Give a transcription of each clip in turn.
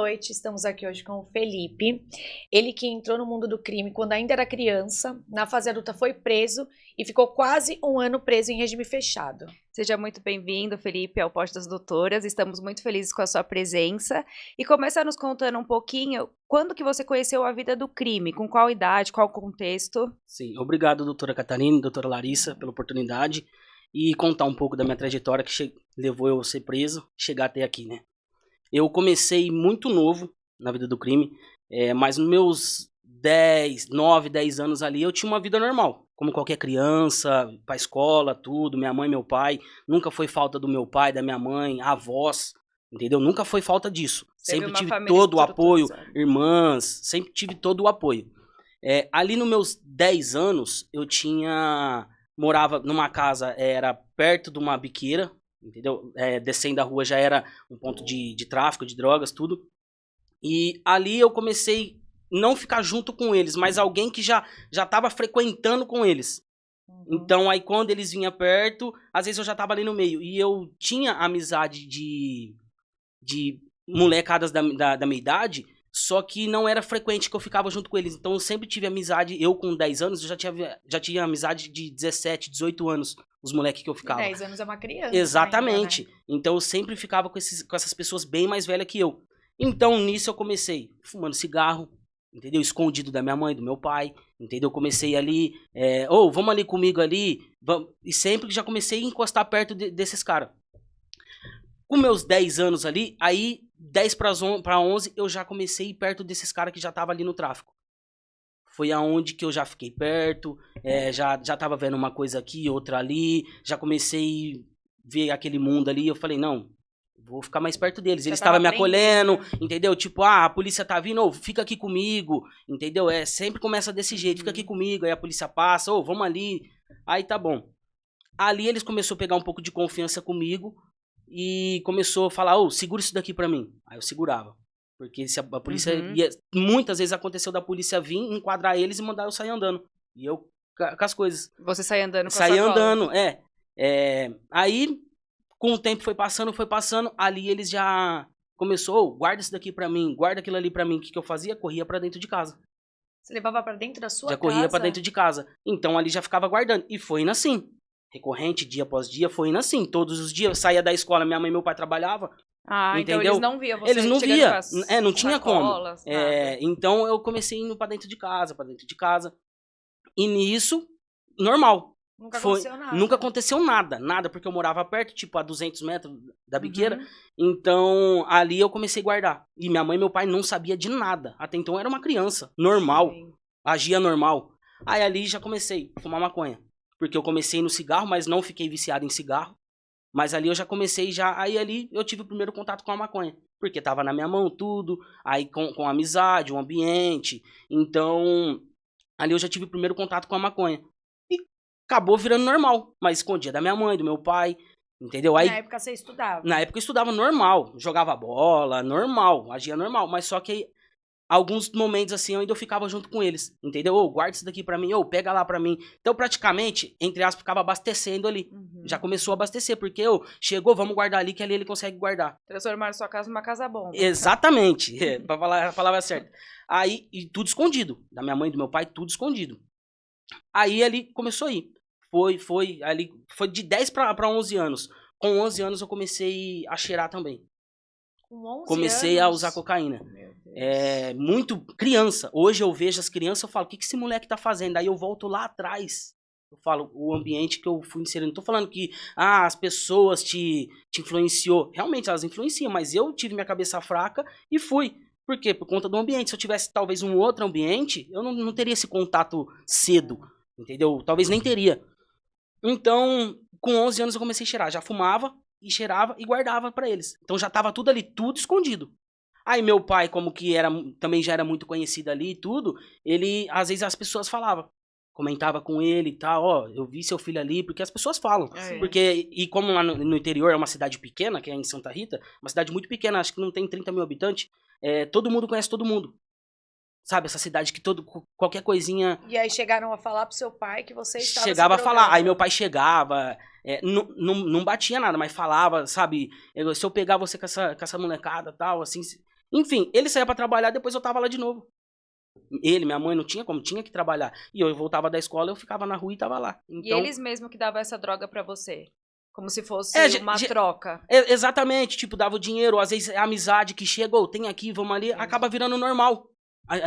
noite, estamos aqui hoje com o Felipe. Ele que entrou no mundo do crime quando ainda era criança, na fase adulta foi preso e ficou quase um ano preso em regime fechado. Seja muito bem-vindo, Felipe, ao Porta das Doutoras. Estamos muito felizes com a sua presença. E começa nos contando um pouquinho, quando que você conheceu a vida do crime? Com qual idade, qual contexto? Sim, obrigado, doutora Catarina, doutora Larissa, pela oportunidade. E contar um pouco da minha trajetória que levou eu a ser preso, chegar até aqui, né? Eu comecei muito novo na vida do crime, mas nos meus 9, 10 anos ali, eu tinha uma vida normal, como qualquer criança, pra escola, tudo, minha mãe, meu pai, nunca foi falta do meu pai, da minha mãe, avós, entendeu? Nunca foi falta disso, sempre tive todo o apoio, irmãs, sempre tive todo o apoio. Ali nos meus 10 anos, morava numa casa, era perto de uma biqueira, entendeu? Descendo a rua já era um ponto de tráfico, de drogas, tudo. E ali eu comecei não ficar junto com eles, mas alguém que já estava frequentando com eles. Uhum. Então aí quando eles vinham perto, às vezes eu já estava ali no meio. E eu tinha amizade de molecadas da minha idade, só que não era frequente que eu ficava junto com eles. Então eu sempre tive amizade, eu com 10 anos, eu já tinha amizade de 17, 18 anos, os moleques que eu ficava. 10 anos é uma criança. Exatamente. Ainda, né? Então eu sempre ficava com essas pessoas bem mais velhas que eu. Então nisso eu comecei fumando cigarro, entendeu? Escondido da minha mãe, do meu pai, entendeu? Eu comecei ali, vamos ali comigo ali, vamos. E sempre já comecei a encostar perto desses caras. Com meus 10 anos ali, aí 10 para 11, eu já comecei a ir perto desses caras que já estavam ali no tráfico. Foi aonde que eu já fiquei perto, já tava vendo uma coisa aqui, outra ali, já comecei a ver aquele mundo ali, eu falei, não, vou ficar mais perto deles. Eles estavam me acolhendo, entendeu? Tipo, a polícia tá vindo, fica aqui comigo, entendeu? Sempre começa desse jeito, fica aqui comigo, aí a polícia passa, vamos ali, aí tá bom. Ali eles começaram a pegar um pouco de confiança comigo, e começou a falar, segura isso daqui pra mim. Aí eu segurava. Porque se a polícia ia... Muitas vezes aconteceu da polícia vir, enquadrar eles e mandar eu sair andando. E eu com as coisas. Você saía andando com saía andando, Aí, com o tempo foi passando, ali eles já... Começou, guarda isso daqui pra mim, guarda aquilo ali pra mim. O que eu fazia? Corria pra dentro de casa. Você levava pra dentro da sua casa? Já corria pra dentro de casa. Então ali já ficava guardando. E foi indo assim. Recorrente, dia após dia, foi indo assim. Todos os dias eu saía da escola, minha mãe e meu pai trabalhavam. Então eles não viam você. Eles não viam. Não tinha como. Nada. Então eu comecei indo pra dentro de casa. E nisso, normal. Nunca aconteceu nada, porque eu morava perto, tipo a 200 metros da biqueira. Então ali eu comecei a guardar. E minha mãe e meu pai não sabiam de nada. Até então eu era uma criança, normal. Sim. Agia normal. Aí ali já comecei a fumar maconha. Porque eu comecei no cigarro, mas não fiquei viciado em cigarro. Mas ali eu já comecei, aí ali eu tive o primeiro contato com a maconha. Porque tava na minha mão tudo, aí com amizade, um ambiente. Então, ali eu já tive o primeiro contato com a maconha. E acabou virando normal. Mas escondia da minha mãe, do meu pai, entendeu? Aí, na época você estudava? Na época eu estudava normal, jogava bola, normal, agia normal. Mas só que alguns momentos assim eu ainda ficava junto com eles, entendeu? Guarda isso daqui pra mim, pega lá pra mim. Então praticamente, entre aspas, ficava abastecendo ali. Já começou a abastecer, porque chegou, vamos guardar ali, que ali ele consegue guardar. Transformar sua casa numa casa bomba. Exatamente, pra falar a palavra certa. Aí, e tudo escondido, da minha mãe e do meu pai, tudo escondido. Aí ali começou a ir. Foi de 10 pra 11 anos. Com 11 anos eu comecei a cheirar também. Comecei a usar cocaína. Muito criança. Hoje eu vejo as crianças, eu falo, o que esse moleque tá fazendo? Aí eu volto lá atrás. Eu falo, o ambiente que eu fui inserindo. Não tô falando que as pessoas te influenciou. Realmente elas influenciam, mas eu tive minha cabeça fraca e fui. Por quê? Por conta do ambiente. Se eu tivesse talvez um outro ambiente, eu não teria esse contato cedo. Entendeu? Talvez nem teria. Então, com 11 anos eu comecei a cheirar. Já fumava e cheirava e guardava pra eles. Então já tava tudo ali, tudo escondido. Aí meu pai, como que também já era muito conhecido ali e tudo, ele, às vezes as pessoas falavam, comentava com ele e tal, eu vi seu filho ali, porque as pessoas falam. Porque, e como lá no interior é uma cidade pequena, que é em Santa Rita, uma cidade muito pequena, acho que não tem 30 mil habitantes, todo mundo conhece todo mundo. Sabe, essa cidade que qualquer coisinha... E aí chegaram a falar pro seu pai que você estava Chegava a falar, aí meu pai chegava, não batia nada, mas falava, sabe, se eu pegar você com essa molecada e tal, assim, Enfim, ele saía pra trabalhar, depois eu tava lá de novo. Ele, minha mãe, não tinha como, tinha que trabalhar. E eu voltava da escola, eu ficava na rua e tava lá. E Então, eles mesmo que davam essa droga pra você? Como se fosse É, uma troca. exatamente, tipo, dava o dinheiro, às vezes é amizade que chega, ô, tem aqui, vamos ali, acaba virando normal.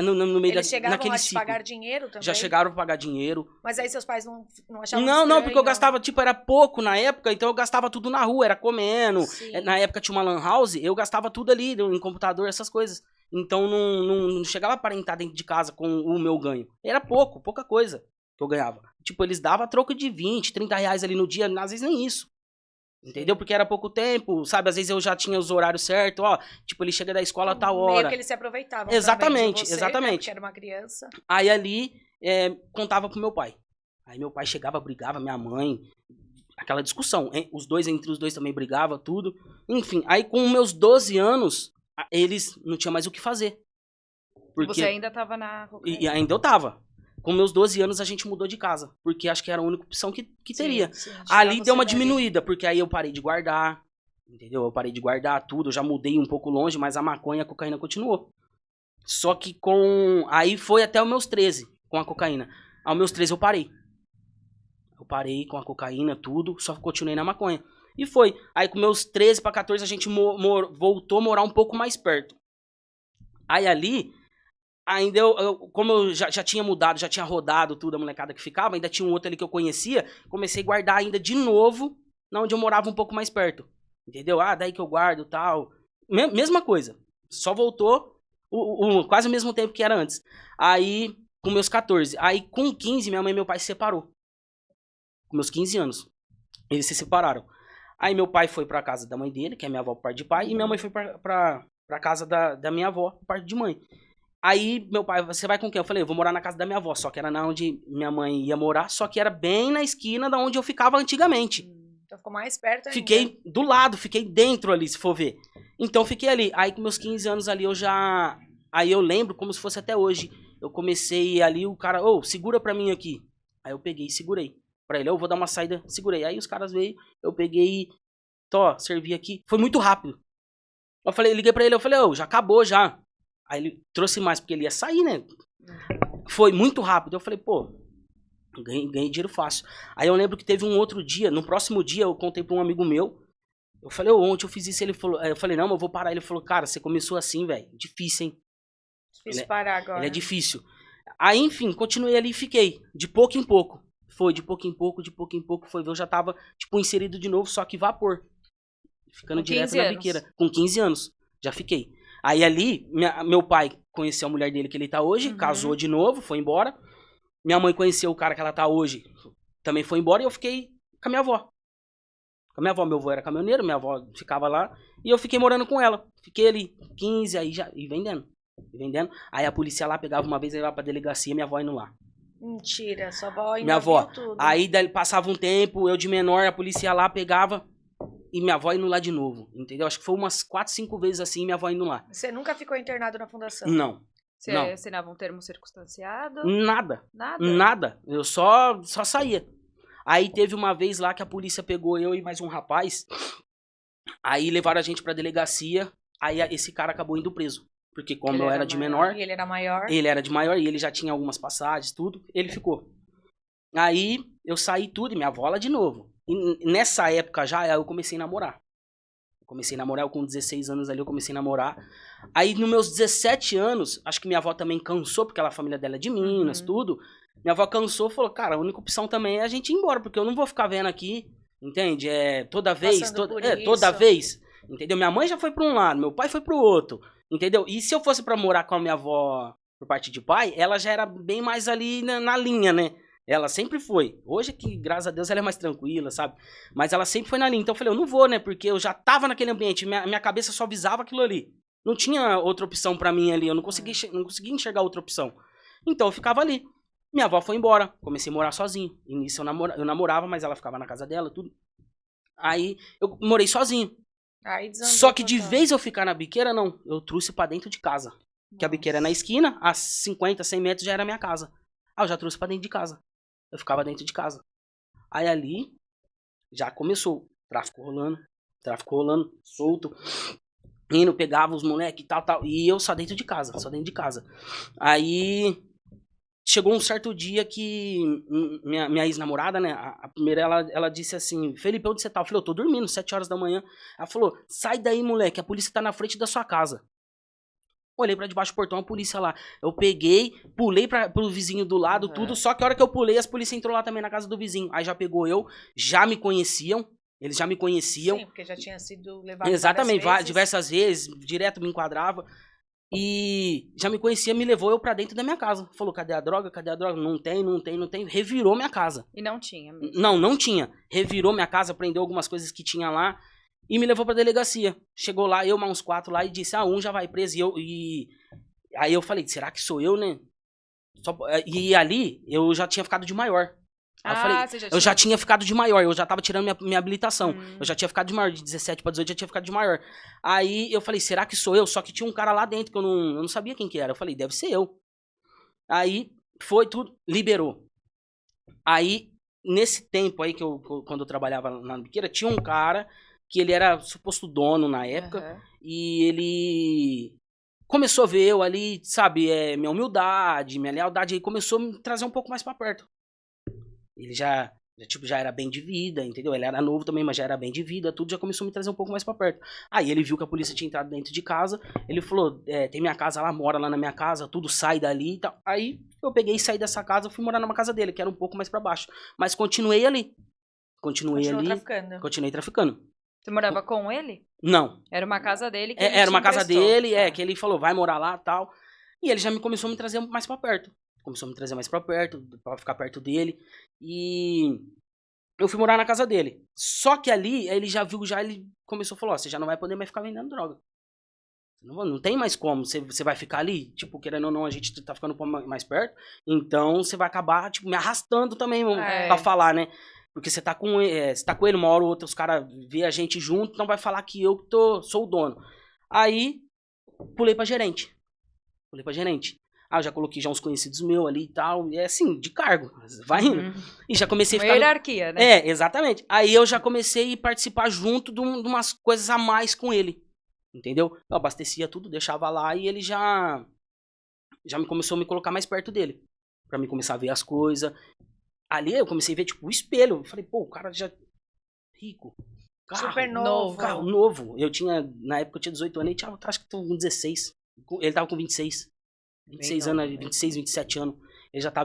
No meio Eles chegavam naquele a te ciclo. pagar dinheiro também? Já chegaram a pagar dinheiro. Mas aí seus pais não achavam Não, estranho, porque eu gastava, tipo, era pouco na época, então eu gastava tudo na rua, era comendo. Sim. Na época tinha uma lan house, eu gastava tudo ali, em computador, essas coisas. Então não chegava a aparentar dentro de casa com o meu ganho. Era pouca coisa que eu ganhava. Tipo, eles davam a troco de 20, 30 reais ali no dia, às vezes nem isso. Entendeu? Porque era pouco tempo, sabe? Às vezes eu já tinha os horários certos, ó. Tipo, ele chega da escola a tal hora. Meio que eles se aproveitavam Exatamente, também de você, exatamente. né? Porque era uma criança. Aí ali, contava pro meu pai. Aí meu pai chegava, brigava, minha mãe, aquela discussão. Hein? Entre os dois também brigava, tudo. Enfim, aí com meus 12 anos, eles não tinham mais o que fazer. Porque, Você ainda tava na... e ainda eu tava. Com meus 12 anos a gente mudou de casa. Porque acho que era a única opção que teria. Sim, Ali deu uma diminuída, porque aí eu parei de guardar. Entendeu? Eu parei de guardar tudo. Eu já mudei um pouco longe, mas a maconha e a cocaína continuou. Só que aí foi até os meus 13 com a cocaína. Aos meus 13 eu parei. Eu parei com a cocaína, tudo. Só continuei na maconha. E foi. Aí com meus 13 pra 14 a gente voltou a morar um pouco mais perto. Aí ali... Ainda como eu já tinha mudado, já tinha rodado tudo, a molecada que ficava, ainda tinha um outro ali que eu conhecia, comecei a guardar ainda de novo, na onde eu morava um pouco mais perto. Entendeu? Daí que eu guardo e tal. Mesma coisa. Só voltou quase o mesmo tempo que era antes. Aí, com meus 14. Aí, com 15, minha mãe e meu pai se separou. Com meus 15 anos. Eles se separaram. Aí, meu pai foi pra casa da mãe dele, que é minha avó por parte de pai, e minha mãe foi pra casa da minha avó por parte de mãe. Aí, meu pai, você vai com quem? Eu falei, eu vou morar na casa da minha avó, só que era na onde minha mãe ia morar, só que era bem na esquina da onde eu ficava antigamente. Então ficou mais perto ainda. Fiquei do lado, fiquei dentro ali, se for ver. Então, fiquei ali. Aí, com meus 15 anos ali, Aí, eu lembro como se fosse até hoje. Eu comecei ali, o cara, segura pra mim aqui. Aí, eu peguei e segurei. Pra ele, eu vou dar uma saída, segurei. Aí, os caras veio, eu peguei e, servi aqui. Foi muito rápido. Liguei pra ele, eu falei, já acabou já. Aí ele trouxe mais, porque ele ia sair, né? Foi muito rápido. Eu falei, ganhei dinheiro fácil. Aí eu lembro que teve um outro dia, no próximo dia eu contei pra um amigo meu. Eu falei, ontem eu fiz isso. Ele falou, eu falei, não, mas eu vou parar. Ele falou, cara, você começou assim, velho. Difícil, hein? Difícil parar agora. Ele é difícil. Aí, enfim, continuei ali e fiquei. De pouco em pouco. Foi, de pouco em pouco, foi ver, eu já tava, tipo, inserido de novo, só que vapor. Ficando direto na biqueira. Com 15 anos, já fiquei. Aí ali, meu pai conheceu a mulher dele que ele tá hoje, casou de novo, foi embora. Minha mãe conheceu o cara que ela tá hoje, também foi embora, e eu fiquei com a minha avó. Com a minha avó, meu avô era caminhoneiro, minha avó ficava lá, e eu fiquei morando com ela. Fiquei ali, 15, aí já, e vendendo. Aí a polícia lá pegava uma vez, levava pra delegacia, minha avó indo lá. Mentira, sua avó ainda minha avó. viu tudo. Aí passava um tempo, eu de menor, a polícia ia lá, pegava... E minha avó indo lá de novo, entendeu? Acho que foi umas 4, 5 vezes assim, minha avó indo lá. Você nunca ficou internado na fundação? Não. Você assinava um termo circunstanciado? Nada. Eu só saía. Aí teve uma vez lá que a polícia pegou eu e mais um rapaz. Aí levaram a gente pra delegacia. Aí esse cara acabou indo preso. Porque como eu era de menor... E ele era maior. Ele era de maior e ele já tinha algumas passagens, tudo. Ele ficou. Aí eu saí tudo e minha avó lá de novo. E nessa época já, eu comecei a namorar. Eu com 16 anos ali, eu comecei a namorar. Aí, nos meus 17 anos, acho que minha avó também cansou, porque a família dela é de Minas, tudo. Minha avó cansou e falou, cara, a única opção também é a gente ir embora, porque eu não vou ficar vendo aqui, entende? Toda vez, toda vez, entendeu? Minha mãe já foi pra um lado, meu pai foi pro outro, entendeu? E se eu fosse pra morar com a minha avó por parte de pai, ela já era bem mais ali na linha, né? Ela sempre foi. Hoje que, graças a Deus, ela é mais tranquila, sabe? Mas ela sempre foi na linha. Então eu falei, eu não vou, né? Porque eu já tava naquele ambiente. Minha cabeça só visava aquilo ali. Não tinha outra opção pra mim ali. Eu não conseguia enxergar outra opção. Então eu ficava ali. Minha avó foi embora. Comecei a morar sozinho. Início eu namorava, mas ela ficava na casa dela, tudo. Aí eu morei sozinho. Só que de vez eu ficar na biqueira, não. Eu trouxe pra dentro de casa. Que a biqueira é na esquina. A 50, 100 metros já era a minha casa. Aí eu já trouxe pra dentro de casa. Eu ficava dentro de casa. Aí ali, já começou. Tráfico rolando, solto. indo, pegava os moleques e tal, tal. E eu só dentro de casa, só dentro de casa. Aí chegou um certo dia que minha ex-namorada, né, a primeira, ela disse assim, Felipe, onde você tá? Eu falei, eu tô dormindo, 7 horas da manhã. Ela falou, sai daí, moleque, a polícia tá na frente da sua casa. Olhei pra debaixo do portão, a polícia lá. Eu peguei, pulei pro vizinho do lado, tudo. Só que a hora que eu pulei, as polícias entrou lá também na casa do vizinho. Aí já pegou eu, já me conheciam. Eles já me conheciam. Sim, porque já tinha sido levado Exatamente, diversas vezes. diversas vezes, direto me enquadrava. E já me conhecia, me levou eu pra dentro da minha casa. Falou, cadê a droga? Cadê a droga? Não tem. Revirou minha casa. E não tinha mesmo. Não tinha. Revirou minha casa, prendeu algumas coisas que tinha lá e me levou pra delegacia. Chegou lá, eu mais uns 4 lá e disse, um já vai preso. Aí eu falei, será que sou eu, né? E ali eu já tinha ficado de maior. Aí eu falei, eu já tinha ficado de maior, eu já tava tirando minha habilitação. Eu já tinha ficado de maior, de 17 pra 18 já tinha ficado de maior. Aí eu falei, será que sou eu? Só que tinha um cara lá dentro que eu não sabia quem que era. Eu falei, deve ser eu. Aí foi tudo, liberou. Aí, nesse tempo aí, quando eu trabalhava na biqueira, tinha um cara que ele era suposto dono na época. E ele começou a ver eu ali, sabe, minha humildade, minha lealdade. Aí começou a me trazer um pouco mais pra perto. Ele já era bem de vida, entendeu? Ele era novo também, mas já era bem de vida, tudo já começou a me trazer um pouco mais pra perto. Aí ele viu que a polícia tinha entrado dentro de casa, ele falou, tem minha casa lá, mora lá na minha casa, tudo sai dali e tal. Aí eu peguei e saí dessa casa, fui morar numa casa dele, que era um pouco mais pra baixo. Mas continuei ali. Continuei traficando. Continuei traficando. Você morava com ele? Não. Era uma casa dele que era uma casa dele, que ele falou, vai morar lá e tal. E ele já começou a me trazer mais pra perto. Começou a me trazer mais pra perto, pra ficar perto dele. E eu fui morar na casa dele. Só que ali, ele já viu, ele começou a falar, você já não vai poder mais ficar vendendo droga. Não tem mais como, você vai ficar ali, tipo, querendo ou não, a gente tá ficando um pouco mais perto. Então, você vai acabar, tipo, me arrastando também pra falar, né? Porque você tá com ele, uma hora ou outra, os caras vê a gente junto, então vai falar que eu sou o dono. Aí, pulei pra gerente. Eu já coloquei uns conhecidos meus ali e tal. E é assim, de cargo. Vai indo. E já comecei a ficar... hierarquia, né? Exatamente. Aí eu já comecei a participar junto de umas coisas a mais com ele. Entendeu? Eu abastecia tudo, deixava lá e ele já começou a me colocar mais perto dele. Pra mim começar a ver as coisas. Ali eu comecei a ver, tipo, o espelho. Eu falei, pô, o cara já... rico. Carro, super novo. Carro novo. Na época eu tinha 18 anos, ele acho que tava com 16. Ele tava com 26. 26 anos, 26, 27 anos.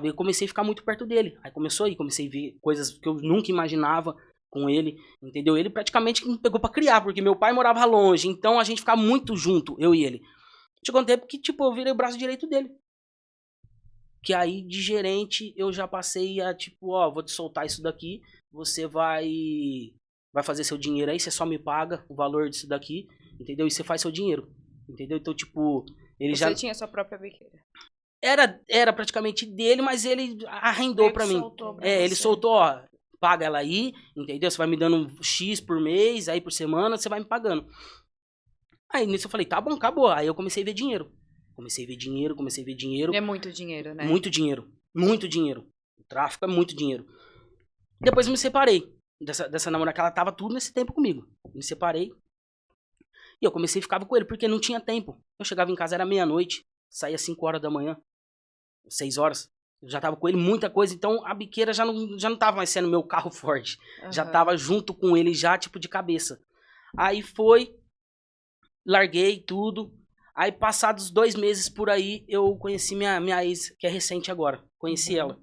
Eu comecei a ficar muito perto dele. Aí comecei a ver coisas que eu nunca imaginava com ele, entendeu? Ele praticamente me pegou pra criar, porque meu pai morava longe, então a gente ficava muito junto, eu e ele. Chegou um tempo que, tipo, eu virei o braço direito dele. Que aí, de gerente, eu já passei a, tipo, vou te soltar isso daqui, você vai fazer seu dinheiro aí, você só me paga o valor disso daqui, entendeu? E você faz seu dinheiro, entendeu? Então, tipo... Você tinha sua própria biqueira. Era praticamente dele, mas ele arrendou pra mim. Ele soltou, paga ela aí, entendeu? Você vai me dando um X por mês, aí por semana, você vai me pagando. Aí nisso eu falei, tá bom, acabou. Aí eu comecei a ver dinheiro. Comecei a ver dinheiro. É muito dinheiro, né? Muito dinheiro. O tráfico é muito dinheiro. Depois eu me separei dessa namorada, que ela tava tudo nesse tempo comigo. Me separei. E eu comecei a ficar com ele, porque não tinha tempo. Eu chegava em casa, era meia-noite, saía 5 horas da manhã, 6 horas. Eu já tava com ele, muita coisa. Então a biqueira já não tava mais sendo meu carro forte. Já tava junto com ele, já, tipo, de cabeça. Aí larguei tudo. Aí passados 2 meses por aí, eu conheci minha ex, que é recente agora. Conheci ela.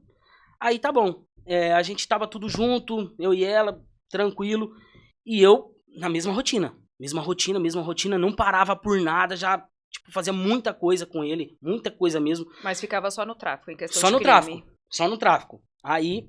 Aí tá bom. A gente tava tudo junto, eu e ela, tranquilo. E eu, na mesma rotina, não parava por nada, já, tipo, fazia muita coisa com ele, muita coisa mesmo. Mas ficava só no tráfico, em questão só de no crime. tráfico, só no tráfico. Aí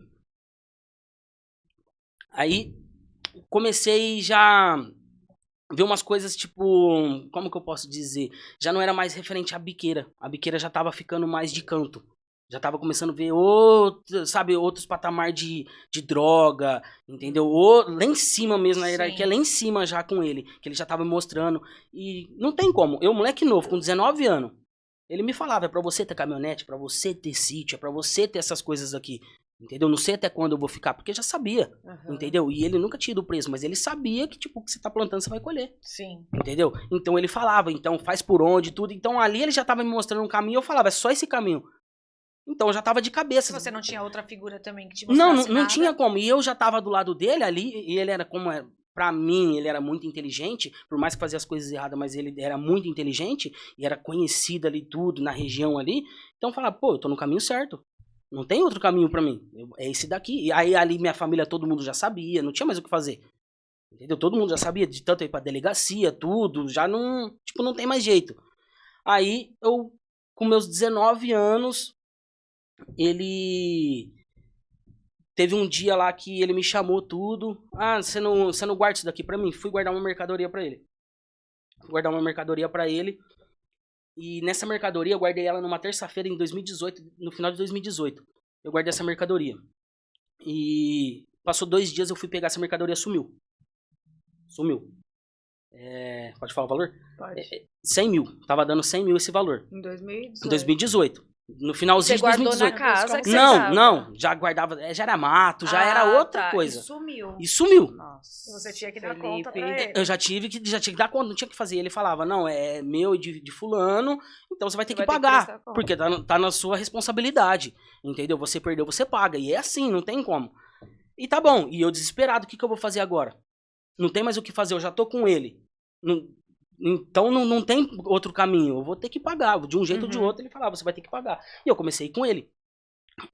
comecei já a ver umas coisas, tipo, como que eu posso dizer? Já não era mais referente à biqueira. A biqueira já tava ficando mais de canto. Já tava começando a ver outros patamar de droga, entendeu? Lá em cima mesmo, na hierarquia, lá em cima já com ele, que ele já tava me mostrando. E não tem como. Eu, moleque novo, com 19 anos, ele me falava, é pra você ter caminhonete, é pra você ter sítio, é pra você ter essas coisas aqui. Entendeu? Não sei até quando eu vou ficar, porque já sabia, Aham. entendeu? E ele nunca tinha ido preso, mas ele sabia que, tipo, o que você tá plantando, você vai colher, Sim. entendeu? Então ele falava, então faz por onde, tudo. Então ali ele já tava me mostrando um caminho, eu falava, é só esse caminho. Então eu já tava de Se cabeça. você não tinha outra figura também que te Não, mostrasse não nada. tinha como. E eu já tava do lado dele ali, e ele era como é. Pra mim, ele era muito inteligente, por mais que fazia as coisas erradas, mas ele era muito inteligente, e era conhecido ali tudo, na região ali. Então eu falava, pô, eu tô no caminho certo. Não tem outro caminho pra mim. É esse daqui. E aí ali minha família, todo mundo já sabia, não tinha mais o que fazer. Entendeu? Todo mundo já sabia, de tanto ir pra delegacia, tudo, já não, tipo, não tem mais jeito. Aí eu, com meus 19 anos, ele teve um dia lá que ele me chamou tudo. Ah, você não guarda isso daqui pra mim? Fui guardar uma mercadoria pra ele. Fui guardar uma mercadoria pra ele. E nessa mercadoria eu guardei ela numa terça-feira em 2018, no final de 2018. Eu guardei essa mercadoria. E passou 2 dias, eu fui pegar essa mercadoria, sumiu. Sumiu. Pode falar o valor? Pode. 100 mil. Tava dando 100 mil esse valor. Em 2018. Em 2018. No finalzinho Você de guardou 2018. na casa que você Não, tava. não. Já guardava. Já era mato, já era outra tá. coisa. E sumiu. E sumiu. Nossa. E você tinha que dar Felipe. conta pra ele. Eu já tive que dar conta, não tinha que fazer. Ele falava, não, é meu e de fulano, então você vai ter que pagar. prestar conta. Porque tá na sua responsabilidade. Entendeu? Você perdeu, você paga. E é assim, não tem como. E tá bom. E eu desesperado, o que eu vou fazer agora? Não tem mais o que fazer, eu já tô com ele. Então não tem outro caminho. Eu vou ter que pagar. De um jeito ou de outro, ele falava, você vai ter que pagar. E eu comecei com ele.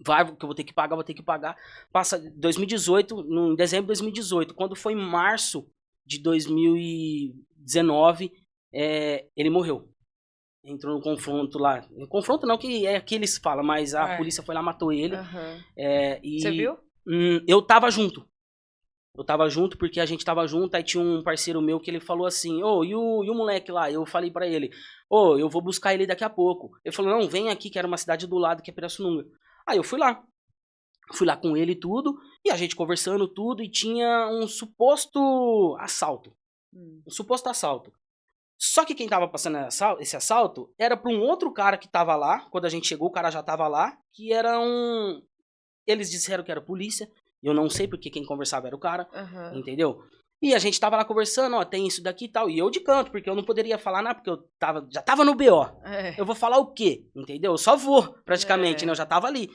Vai, que eu vou ter que pagar, vou ter que pagar. Passa 2018, em dezembro de 2018, quando foi em março de 2019, ele morreu. Entrou no confronto lá. Confronto não, que é que eles falam, mas a polícia foi lá, matou ele. Aham. E Você viu? eu tava junto. Eu tava junto porque a gente tava junto, aí tinha um parceiro meu que ele falou assim, e o moleque lá? Eu falei pra ele, eu vou buscar ele daqui a pouco. Ele falou, não, vem aqui, que era uma cidade do lado, que é Pirassununga. Aí eu fui lá com ele e tudo, e a gente conversando tudo, e tinha um suposto assalto. Um suposto assalto. Só que quem tava passando esse assalto era pra um outro cara que tava lá, quando a gente chegou, o cara já tava lá, que era um... Eles disseram que era polícia, eu não sei porque quem conversava era o cara, entendeu? E a gente tava lá conversando, tem isso daqui e tal, e eu de canto, porque eu não poderia falar nada, porque eu já tava no BO. Eu vou falar o quê? Entendeu? Eu só vou, praticamente, né? Eu já tava ali.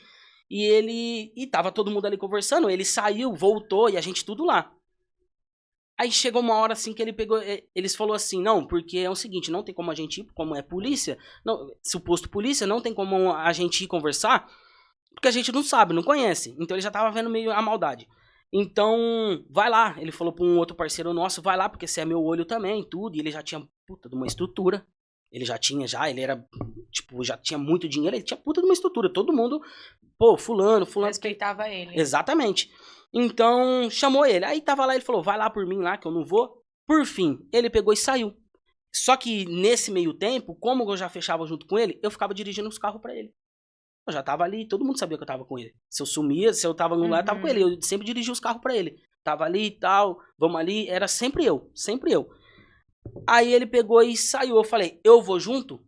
E tava todo mundo ali conversando, ele saiu, voltou, e a gente tudo lá. Aí chegou uma hora assim que ele pegou, eles falou assim, não, porque é o seguinte, não tem como a gente ir, como é polícia, não, suposto polícia, não tem como a gente ir conversar, porque a gente não sabe, não conhece. Então ele já tava vendo meio a maldade. Então, vai lá. Ele falou pra um outro parceiro nosso, vai lá, porque você é meu olho também, tudo. E ele já tinha puta de uma estrutura. Ele ele era, tipo, já tinha muito dinheiro, ele tinha puta de uma estrutura. Todo mundo, fulano. Respeitava ele. Exatamente. Então, chamou ele. Aí tava lá, ele falou, vai lá por mim lá, que eu não vou. Por fim, ele pegou e saiu. Só que nesse meio tempo, como eu já fechava junto com ele, eu ficava dirigindo os carros pra ele. Eu já tava ali, todo mundo sabia que eu tava com ele. Se eu sumia, se eu tava no lugar, eu tava com ele. Eu sempre dirigia os carros pra ele. Tava ali e tal, vamos ali, era sempre eu. Aí ele pegou e saiu. Eu falei, eu vou junto?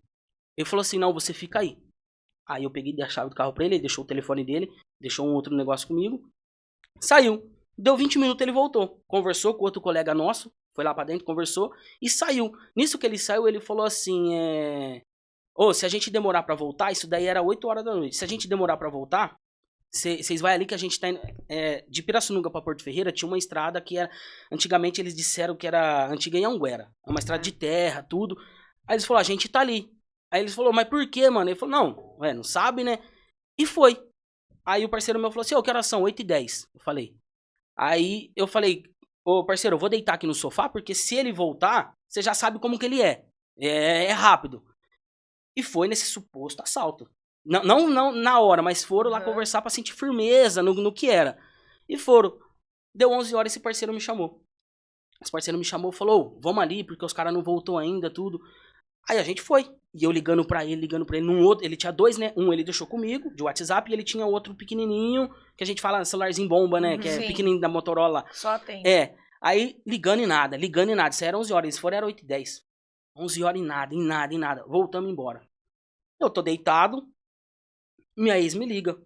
Ele falou assim, não, você fica aí. Aí eu peguei a chave do carro pra ele, deixou o telefone dele, deixou um outro negócio comigo. Saiu. Deu 20 minutos, ele voltou. Conversou com outro colega nosso, foi lá pra dentro, conversou e saiu. Nisso que ele saiu, ele falou assim, se a gente demorar pra voltar, isso daí era 8 horas da noite. Se a gente demorar pra voltar, vocês vai ali que a gente tá indo, de Pirassununga pra Porto Ferreira, tinha uma estrada que era, antigamente eles disseram que era antiga Anhanguera. É uma estrada de terra, tudo. Aí eles falaram, a gente tá ali. Aí eles falaram, mas por quê, mano? Ele falou, não sabe, né? E foi. Aí o parceiro meu falou assim, que horas são? 8h10. Eu falei. Aí eu falei, parceiro, eu vou deitar aqui no sofá, porque se ele voltar, você já sabe como que ele é. É rápido. E foi nesse suposto assalto. Não na hora, mas foram lá conversar pra sentir firmeza no que era. E foram. Deu 11 horas, esse parceiro me chamou. Esse parceiro me chamou e falou, vamos ali, porque os caras não voltou ainda, tudo. Aí a gente foi. E eu ligando pra ele. Num outro, ele tinha 2, né? Um ele deixou comigo, de WhatsApp, e ele tinha outro pequenininho, que a gente fala celularzinho bomba, né? Que é pequenininho da Motorola. Só tem. Aí ligando e nada. Isso era 11 horas, eles foram, era 8h10. 11 horas e nada. Voltamos embora. Eu tô deitado. Minha ex me liga.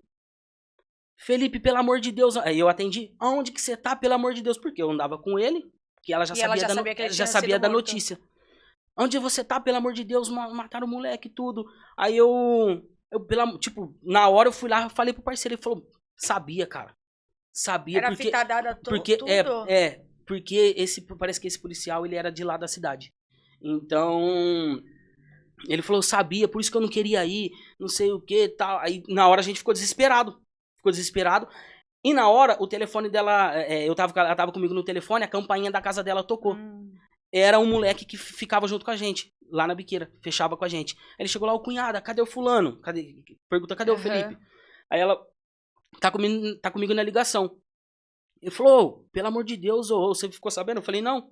Felipe, pelo amor de Deus. Aí eu atendi, aonde que você tá, pelo amor de Deus? Porque eu andava com ele, que ela já E sabia, ela já sabia que ele já tinha sabia sido da morto. notícia. Onde você tá, pelo amor de Deus? Mataram o moleque e tudo. Aí tipo, na hora eu fui lá, falei pro parceiro, ele falou, sabia, cara. Sabia, Era porque... fita dada Porque, tudo. porque parece que esse policial, ele era de lá da cidade. Então, ele falou, sabia, por isso que eu não queria ir, não sei o que, tal. Aí, na hora, a gente ficou desesperado. E na hora, o telefone dela, ela tava comigo no telefone, a campainha da casa dela tocou. Era um moleque que ficava junto com a gente, lá na biqueira, fechava com a gente. Aí ele chegou lá, o cunhada, cadê o fulano? Pergunta, cadê o Felipe? Aí ela, tá comigo na ligação. Ele falou, pelo amor de Deus, você ficou sabendo? Eu falei, não,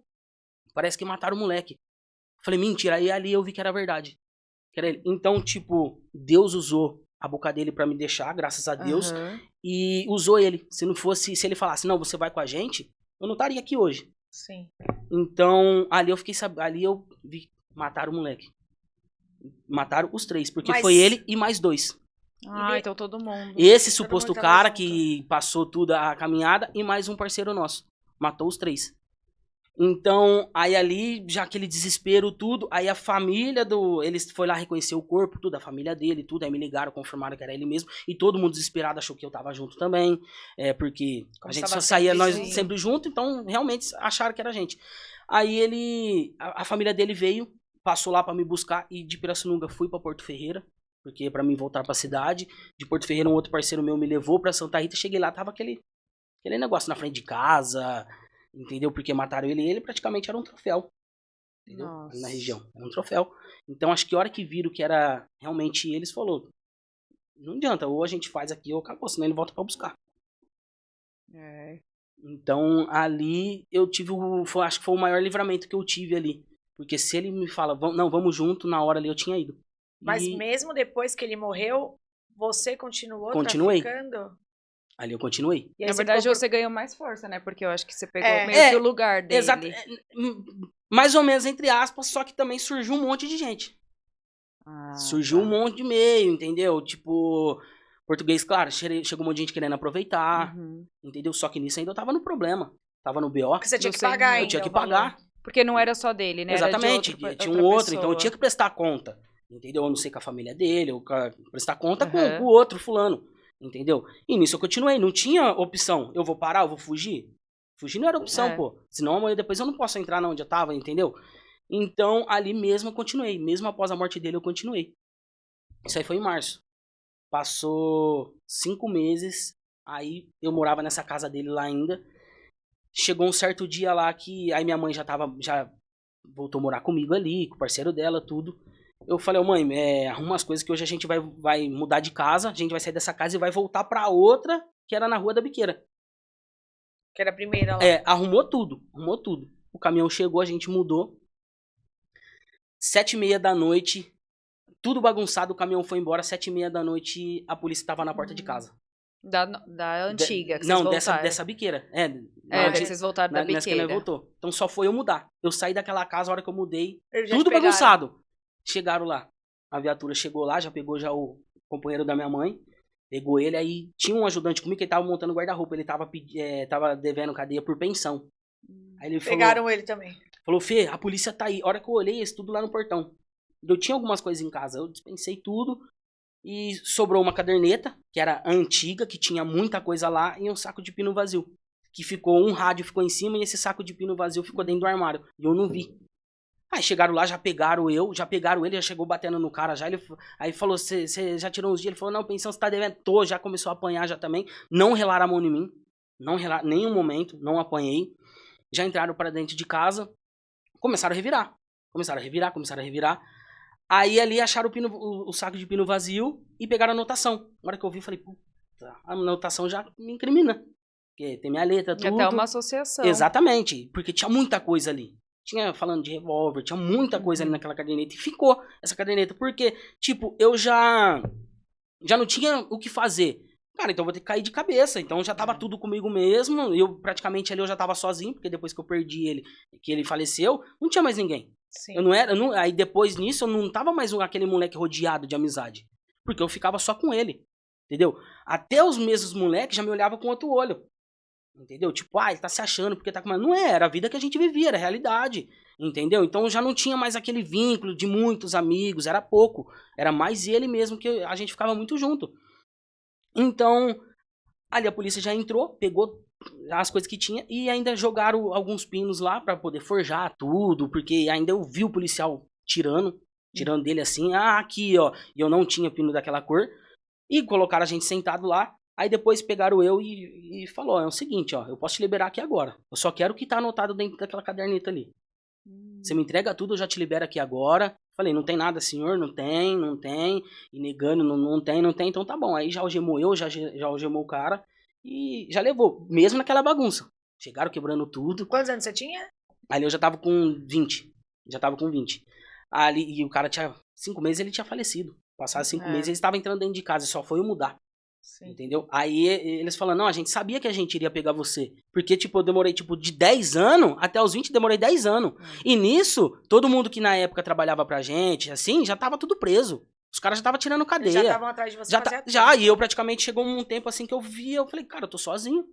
parece que mataram o moleque. Eu falei, mentira, aí ali eu vi que era verdade. Que era ele. Então, tipo, Deus usou a boca dele pra me deixar, graças a Deus, e usou ele. Se ele falasse, não, você vai com a gente, eu não estaria aqui hoje. Sim. Então, ali eu vi, mataram o moleque. Mataram os 3, porque foi ele e mais 2. Então todo mundo. Esse Todo suposto mundo cara junto. que passou tudo a caminhada e mais um parceiro nosso. Matou os 3. Então, aí ali, já aquele desespero, tudo, aí a família eles foi lá reconhecer o corpo, tudo, a família dele, tudo, aí me ligaram, confirmaram que era ele mesmo, e todo mundo desesperado achou que eu tava junto também, porque Como a gente tava só saía sempre nós junto. sempre junto, então realmente acharam que era a gente. Aí a família dele veio, passou lá pra me buscar, e de Pirassununga fui pra Porto Ferreira, porque pra mim voltar pra cidade, de Porto Ferreira um outro parceiro meu me levou pra Santa Rita, cheguei lá, tava aquele negócio na frente de casa, entendeu? Porque mataram ele e ele praticamente era um troféu, entendeu? Nossa. Na região, era um troféu. Então acho que a hora que viram que era realmente eles, falou, não adianta, ou a gente faz aqui ou acabou, senão ele volta pra buscar. Então ali eu tive, acho que foi o maior livramento que eu tive ali, porque se ele me fala, não, vamos junto, na hora ali eu tinha ido. Mas mesmo depois que ele morreu, você Continuei. traficando? Ali eu continuei. E aí Na você verdade, ficou você ganhou mais força, né? Porque eu acho que você pegou É. meio que o lugar dele. Exato. Mais ou menos, entre aspas, só que também surgiu um monte de gente. Surgiu um monte de meio, entendeu? Tipo, português, claro, chegou um monte de gente querendo aproveitar, entendeu? Só que nisso ainda eu tava no problema. Tava no BO. Porque você tinha que Você- pagar Eu ainda tinha que o valor. pagar. Porque não era só dele, né? Exatamente. Era de outra Tinha um outro, pessoa. então eu tinha que prestar conta. Entendeu? Eu não sei com a família dele, prestar conta com Aham. o outro fulano. Entendeu? E nisso eu continuei. Não tinha opção. Eu vou parar, eu vou fugir. Fugir não era opção, pô. Senão amanhã depois eu não posso entrar na onde eu tava, entendeu? Então, ali mesmo eu continuei. Mesmo após a morte dele, eu continuei. Isso aí foi em março. Passou 5 meses. Aí eu morava nessa casa dele lá ainda. Chegou um certo dia lá que... Aí minha mãe já voltou a morar comigo ali, com o parceiro dela, tudo. Eu falei, mãe, arruma as coisas que hoje a gente vai mudar de casa. A gente vai sair dessa casa e vai voltar pra outra, que era na Rua da Biqueira. Que era a primeira lá. Arrumou tudo. O caminhão chegou, a gente mudou. 7h30 da noite, tudo bagunçado, o caminhão foi embora. 7h30 da noite, a polícia tava na porta de casa. Da antiga, que Não, vocês voltaram. dessa biqueira. Que vocês voltaram da Nessa que ele biqueira. voltou. Então só foi eu mudar. Eu saí daquela casa, a hora que eu mudei, Eles já tudo te pegaram. bagunçado. Chegaram lá. A viatura chegou lá, já pegou já o companheiro da minha mãe. Pegou ele, aí tinha um ajudante comigo que ele tava montando guarda-roupa. Ele tava devendo cadeia por pensão. Aí ele Pegaram ele também. falou, Fê, a polícia tá aí. A hora que eu olhei, isso tudo lá no portão. Eu tinha algumas coisas em casa, eu dispensei tudo. E sobrou uma caderneta, que era antiga, que tinha muita coisa lá, e um saco de pino vazio. Que ficou, um rádio ficou em cima, e esse saco de pino vazio ficou dentro do armário. E eu não vi. Aí chegaram lá, já pegaram ele, já chegou batendo no cara já. Aí falou, você já tirou uns dias? Ele falou, não, pensão você tá devendo. Já começou a apanhar já também. Não relaram a mão em mim. Não relaram, nenhum momento, não apanhei. Já entraram para dentro de casa. Começaram a revirar. Aí ali acharam o saco de pino vazio e pegaram a anotação. Na hora que eu vi, eu falei, puta, a anotação já me incrimina. Porque tem minha letra, tudo. Até uma associação. Exatamente, porque tinha muita coisa ali. Tinha falando de revólver, tinha muita coisa ali naquela caderneta. E ficou essa caderneta, porque, tipo, eu já não tinha o que fazer. Cara, então eu vou ter que cair de cabeça. Então já tava tudo comigo mesmo. Eu praticamente ali eu já tava sozinho, porque depois que eu perdi ele, que ele faleceu, não tinha mais ninguém. Sim. Aí depois nisso eu não tava mais aquele moleque rodeado de amizade. Porque eu ficava só com ele. entendeu? Até os mesmos moleques já me olhavam com outro olho, entendeu? Tipo, ele tá se achando porque tá com... Não era a vida que a gente vivia, era a realidade, entendeu? Então já não tinha mais aquele vínculo de muitos amigos, era pouco, era mais ele mesmo que a gente ficava muito junto. Então, ali a polícia já entrou, pegou as coisas que tinha e ainda jogaram alguns pinos lá pra poder forjar tudo, porque ainda eu vi o policial tirando dele assim, aqui, ó, e eu não tinha pino daquela cor, e colocaram a gente sentado lá, aí depois pegaram eu e falou, é o seguinte, ó, eu posso te liberar aqui agora, eu só quero o que tá anotado dentro daquela caderneta ali. Você me entrega tudo, eu já te libero aqui agora. Falei, não tem nada, senhor, não tem, e negando, não tem, então tá bom. Aí já algemou eu, já algemou o cara, e já levou, mesmo naquela bagunça. Chegaram quebrando tudo. Quantos anos você tinha? Ali eu já tava com 20. Ali, e o cara tinha 5 meses, ele tinha falecido. Passados 5 meses, ele estava entrando dentro de casa, só foi eu mudar. Sim. Entendeu? Aí eles falaram, não, a gente sabia que a gente iria pegar você. Porque, tipo, eu demorei, tipo, de 10 anos até os 20, demorei 10 anos. E nisso, todo mundo que na época trabalhava pra gente, assim, já tava tudo preso. Os caras já estavam tirando cadeia. Eles já estavam atrás de você. Já, e eu praticamente chegou um tempo assim que eu vi, eu falei, cara, eu tô sozinho.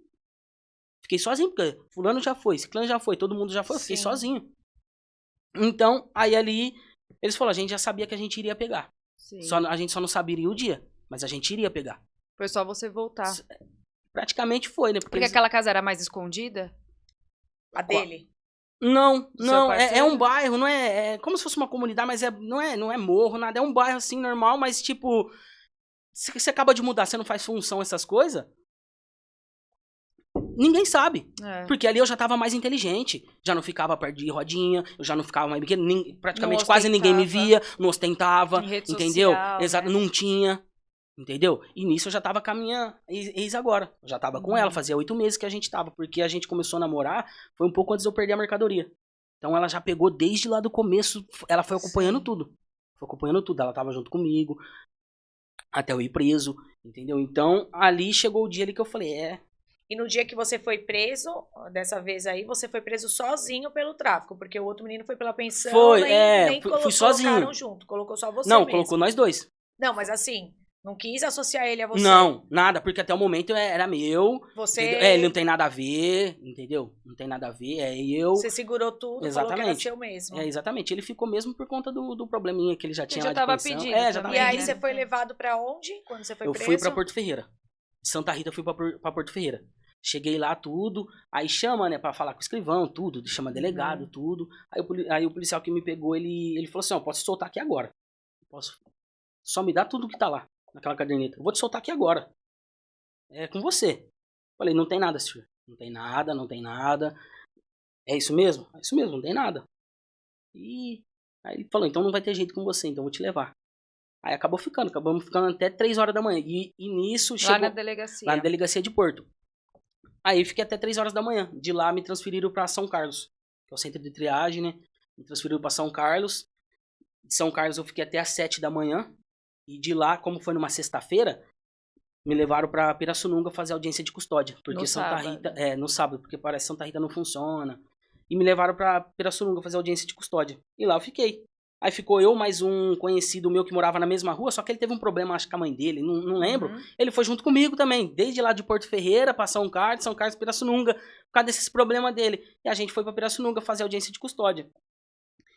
Fiquei sozinho, porque fulano já foi, ciclano já foi, todo mundo já foi, eu fiquei sozinho. Então, aí ali, eles falaram, a gente já sabia que a gente iria pegar. A gente só não saberia o dia, mas a gente iria pegar. Foi só você voltar. Praticamente foi, né? Porque aquela casa era mais escondida? A dele? Não, é um bairro, não é como se fosse uma comunidade, mas não é morro, nada, é um bairro assim, normal, mas tipo, você acaba de mudar, você não faz função, essas coisas, ninguém sabe, porque ali eu já tava mais inteligente, já não ficava perto de rodinha, eu já não ficava mais pequeno, praticamente quase ninguém me via, não ostentava, entendeu? Exato, né? Não tinha. Entendeu? E nisso eu já tava com a minha ex agora. Eu já tava com ela, fazia 8 meses que a gente tava. Porque a gente começou a namorar, foi um pouco antes de eu perder a mercadoria. Então ela já pegou desde lá do começo, ela foi acompanhando tudo. Foi acompanhando tudo, ela tava junto comigo, até eu ir preso, entendeu? Então ali chegou o dia ali que eu falei, E no dia que você foi preso, dessa vez aí, você foi preso sozinho pelo tráfico, porque o outro menino foi pela pensão, fui sozinho. Colocaram junto, colocou só você mesmo. Não, colocou nós dois. Não, mas assim... Não quis associar ele a você? Não, nada, porque até o momento era meu. Você... ele não tem nada a ver, entendeu? Não tem nada a ver, eu... Você segurou tudo, falou que era seu mesmo. Exatamente, ele ficou mesmo por conta do probleminha que ele já tinha lá de tava pensão. Pedindo, já tava E aí você foi levado pra onde, quando você foi preso? Eu fui pra Porto Ferreira. De Santa Rita, fui pra Porto Ferreira. Cheguei lá, tudo, aí chama, né, pra falar com o escrivão, tudo, chama delegado, tudo. Aí o policial que me pegou, ele falou assim, posso soltar aqui agora. Só me dá tudo que tá lá. Naquela caderneta. Eu vou te soltar aqui agora. É com você. Falei, não tem nada, senhor. Não tem nada. É isso mesmo? É isso mesmo, não tem nada. E aí ele falou, então não vai ter jeito com você, então eu vou te levar. Aí acabamos ficando até 3 horas da manhã. E nisso chegou... Lá na delegacia. Lá na delegacia de Porto. Aí fiquei até 3 horas da manhã. De lá me transferiram pra São Carlos, que é o centro de triagem, né? Me transferiram pra São Carlos. De São Carlos eu fiquei até às 7 da manhã. E de lá, como foi numa sexta-feira, me levaram pra Pirassununga fazer audiência de custódia. Porque no Santa sábado. Rita... no sábado, porque parece que Santa Rita não funciona. E me levaram pra Pirassununga fazer audiência de custódia. E lá eu fiquei. Aí ficou eu, mais um conhecido meu que morava na mesma rua, só que ele teve um problema, acho que com a mãe dele, não lembro. Ele foi junto comigo também, desde lá de Porto Ferreira pra São Carlos, Pirassununga, por causa desses problemas dele. E a gente foi pra Pirassununga fazer audiência de custódia.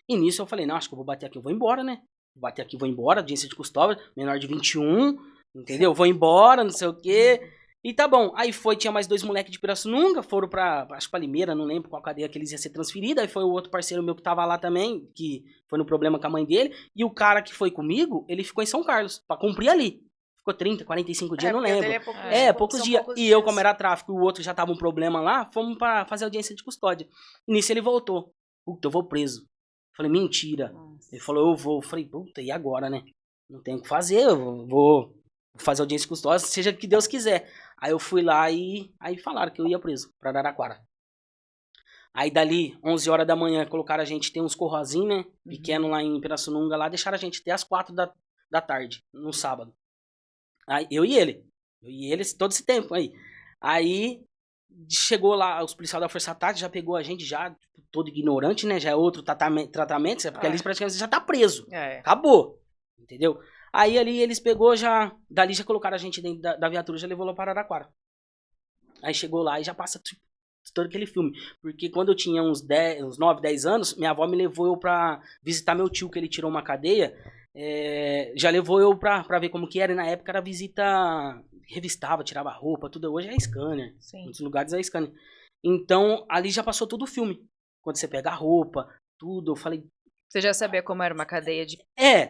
E nisso eu falei, não, acho que eu vou bater aqui, eu vou embora, né? Bater aqui, vou embora, audiência de custódia, menor de 21, entendeu? Vou embora, não sei o quê. E tá bom. Aí tinha mais 2 moleques de Pirassununga, foram acho que pra Limeira, não lembro qual cadeia que eles iam ser transferidos. Aí foi o outro parceiro meu que tava lá também, que foi no problema com a mãe dele. E o cara que foi comigo, ele ficou em São Carlos, pra cumprir ali. Ficou 30, 45 dias, não lembro. Poucos dias. E eu, como era tráfico, e o outro já tava um problema lá, fomos pra fazer audiência de custódia. E nisso ele voltou. Puta, eu vou preso. Falei, mentira. Nossa. Ele falou, eu vou. Eu falei, puta, e agora, né? Não tem o que fazer, eu vou fazer audiência de custódia, seja o que Deus quiser. Aí eu fui lá e aí falaram que eu ia preso pra Araraquara. Aí dali, 11 horas da manhã, colocaram a gente, tem uns corrozinhos, né? Pequeno lá em Pirassununga, lá, deixaram a gente até as 4 da tarde, no sábado. Aí eu e ele todo esse tempo aí. Aí chegou lá, os policiais da Força Tática já pegou a gente, já todo ignorante, né? Já é outro tratamento, porque ali praticamente você já tá preso. Acabou. Entendeu? Aí ali eles pegou já, dali já colocaram a gente dentro da viatura, já levou lá para Araraquara. Aí chegou lá e já passa tipo, todo aquele filme. Porque quando eu tinha uns 9, 10 anos, minha avó me levou eu pra visitar meu tio, que ele tirou uma cadeia. Já levou eu pra ver como que era. E na época era visita, revistava, tirava roupa, tudo. Hoje é scanner. Sim. Em muitos lugares é scanner. Então, ali já passou todo o filme. Quando você pega a roupa, tudo. Eu falei... Você já sabia como era uma cadeia de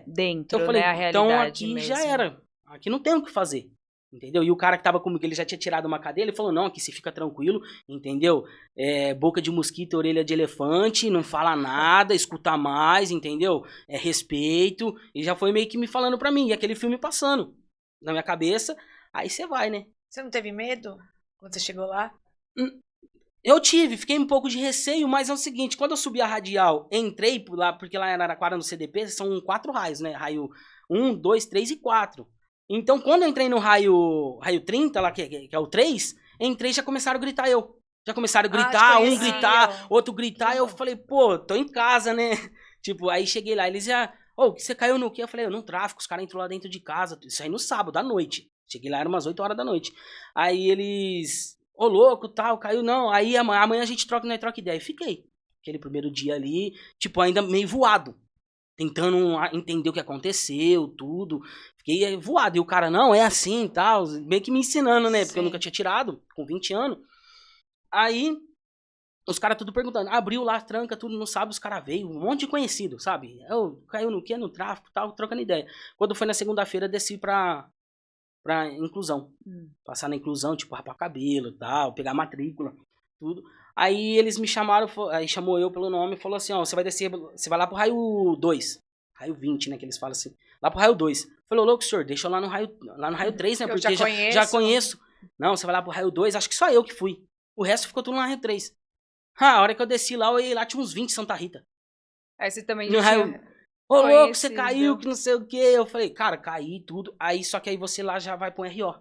dentro, Então eu falei, né? A realidade então aqui mesmo. já era. Aqui não tem o que fazer. Entendeu? E o cara que tava comigo, ele já tinha tirado uma cadeia, ele falou, não, aqui você fica tranquilo, entendeu? Boca de mosquito, orelha de elefante, não fala nada, escuta mais, entendeu? Respeito. E já foi meio que me falando pra mim, e aquele filme passando na minha cabeça, aí você vai, né? Você não teve medo quando você chegou lá? Eu fiquei um pouco de receio, mas é o seguinte, quando eu subi a radial, entrei lá, porque lá em Araraquara no CDP são 4 raios, né? Raio 1, 2, 3 e 4. Então, quando eu entrei no raio 30, lá, que é o 3, entrei e já começaram a gritar eu. Já começaram a gritar, um gritar, outro gritar, eu falei, pô, tô em casa, né? Tipo, aí cheguei lá, eles já, você caiu no quê? Eu falei, no tráfico, os caras entrou lá dentro de casa, isso aí no sábado, à noite. Cheguei lá, era umas 8 horas da noite. Aí eles, louco, tal, caiu, não. Aí amanhã a gente troca ideia. E fiquei. Aquele primeiro dia ali, tipo, ainda meio voado. Tentando entender o que aconteceu, tudo. Fiquei voado. E o cara, não, é assim e tal. Meio que me ensinando, né? Porque Sim. eu nunca tinha tirado, com 20 anos. Aí, os caras tudo perguntando. Abriu lá, tranca, tudo, não sabe, os caras veio. Um monte de conhecido, sabe? Caiu no quê? No tráfico, tal, trocando ideia. Quando foi na segunda-feira, desci pra inclusão. Passar na inclusão, tipo, rapar cabelo e tal, pegar matrícula, tudo. Aí eles me chamaram, aí chamou eu pelo nome e falou assim, você vai descer, você vai lá pro raio 2, raio 20, né, que eles falam assim, lá pro raio 2. Falou, louco, senhor, deixa eu lá no raio 3, né, porque já conheço. Não, você vai lá pro raio 2, acho que só eu que fui. O resto ficou tudo no raio 3. A hora que eu desci lá, lá tinha uns 20 Santa Rita. Aí você também no já raio... tinha... louco, você caiu, que não sei o que. Eu falei, cara, caí tudo. Aí, só que aí você lá já vai pro RO.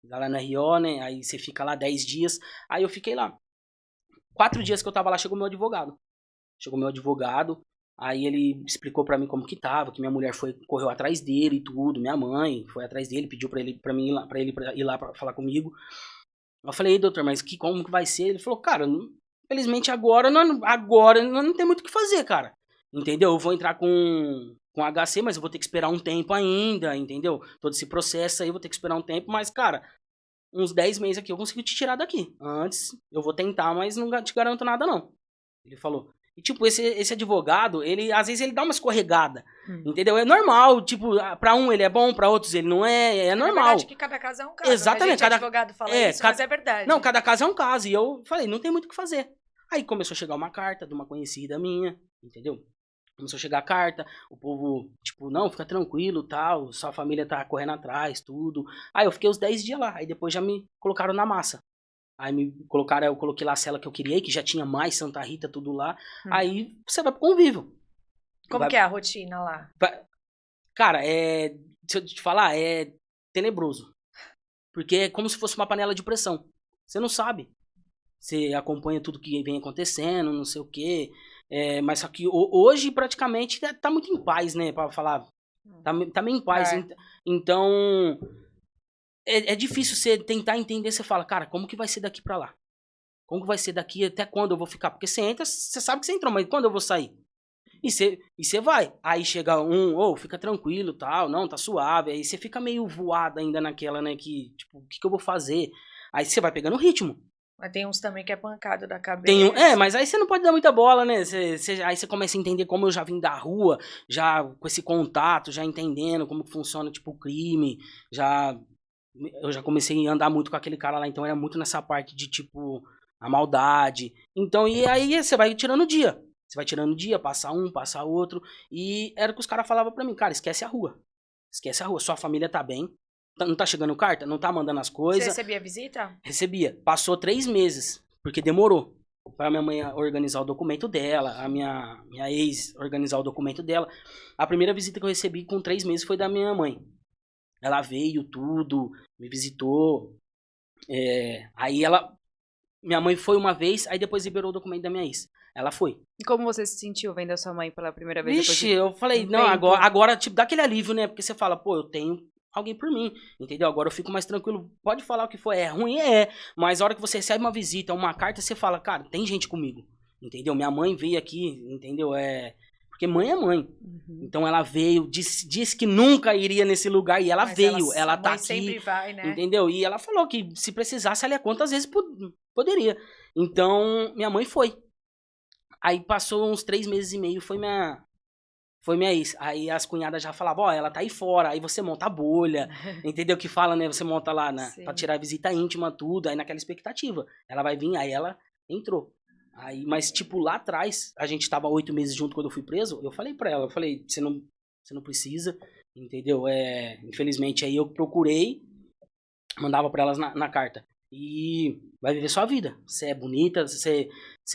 Lá no RO, né? Aí você fica lá 10 dias. Aí eu fiquei lá. 4 dias que eu tava lá, chegou meu advogado. Aí ele explicou pra mim como que tava, que minha mulher correu atrás dele e tudo. Minha mãe foi atrás dele, pediu pra ele ir lá pra falar comigo. Eu falei, doutor, mas como que vai ser? Ele falou, cara, infelizmente agora não tem muito o que fazer, cara. Entendeu? Eu vou entrar com HC, mas eu vou ter que esperar um tempo ainda, entendeu? Todo esse processo aí eu vou ter que esperar um tempo, mas, cara, uns 10 meses aqui eu consigo te tirar daqui. Antes, eu vou tentar, mas não te garanto nada, não. Ele falou. E, tipo, esse advogado, às vezes ele dá uma escorregada, entendeu? É normal, tipo, pra um ele é bom, pra outros ele não é normal. Na verdade que cada caso é um caso. Exatamente. Cada advogado fala isso, mas é verdade. Não, cada caso é um caso. E eu falei, não tem muito o que fazer. Aí começou a chegar uma carta de uma conhecida minha, entendeu? Começou a chegar a carta, o povo, tipo, não, fica tranquilo, tal, sua família tá correndo atrás, tudo. Aí eu fiquei uns 10 dias lá, aí depois já me colocaram na massa. Aí me colocaram, eu coloquei lá a cela que eu queria, que já tinha mais Santa Rita, tudo lá. Aí você vai pro convívio. Como que é a rotina lá? Cara, se eu te falar, é tenebroso. Porque é como se fosse uma panela de pressão. Você não sabe. Você acompanha tudo que vem acontecendo, não sei o quê. Mas só que hoje praticamente tá muito em paz, né? Pra falar. Tá meio em paz. Então, é difícil você tentar entender. Você fala, cara, como que vai ser daqui pra lá? Como que vai ser daqui? Até quando eu vou ficar? Porque você entra, você sabe que você entrou, mas quando eu vou sair? E você vai. Aí chega fica tranquilo, tal, não, tá suave. Aí você fica meio voado ainda naquela, né? Que, tipo, o que eu vou fazer? Aí você vai pegando o ritmo. Mas tem uns também que é pancado da cabeça. Mas aí você não pode dar muita bola, né? Aí você começa a entender como eu já vim da rua, já com esse contato, já entendendo como funciona, tipo, o crime. Eu já comecei a andar muito com aquele cara lá, então era muito nessa parte de, tipo, a maldade. Então, e aí você vai tirando o dia. Você vai tirando o dia, passa um, passa outro. E era o que os caras falavam pra mim, cara, esquece a rua. Esquece a rua, sua família tá bem. Não tá chegando carta? Não tá mandando as coisas? Você recebia visita? Recebia. Passou 3 meses, porque demorou. Pra minha mãe organizar o documento dela, a minha ex organizar o documento dela. A primeira visita que eu recebi com 3 meses foi da minha mãe. Ela veio, tudo, me visitou. Aí minha mãe foi uma vez, aí depois liberou o documento da minha ex. Ela foi. E como você se sentiu vendo a sua mãe pela primeira vez? Vixe, eu falei, um não, tempo? agora, tipo, dá aquele alívio, né? Porque você fala, pô, eu tenho alguém por mim, entendeu? Agora eu fico mais tranquilo. Pode falar o que for, é ruim, mas a hora que você recebe uma visita, uma carta, você fala, cara, tem gente comigo, entendeu? Minha mãe veio aqui, entendeu? Porque mãe é mãe. Então ela veio, disse que nunca iria nesse lugar e ela Mas veio, ela tá mãe aqui, sempre vai, né? entendeu? E ela falou que se precisasse, ela ia quantas vezes poderia. Então, minha mãe foi. Aí passou uns 3 meses e meio, foi minha ex. Aí as cunhadas já falavam, ó, ela tá aí fora, aí você monta a bolha, entendeu? Que fala, né? Você monta lá pra tirar a visita íntima, tudo, aí naquela expectativa. Ela vai vir, aí ela entrou. Aí, mas, tipo, lá atrás, a gente tava 8 meses junto quando eu fui preso, eu falei pra ela, eu falei, você não precisa, entendeu? Infelizmente, aí eu procurei, mandava pra elas na carta. E vai viver sua vida. Você é bonita, você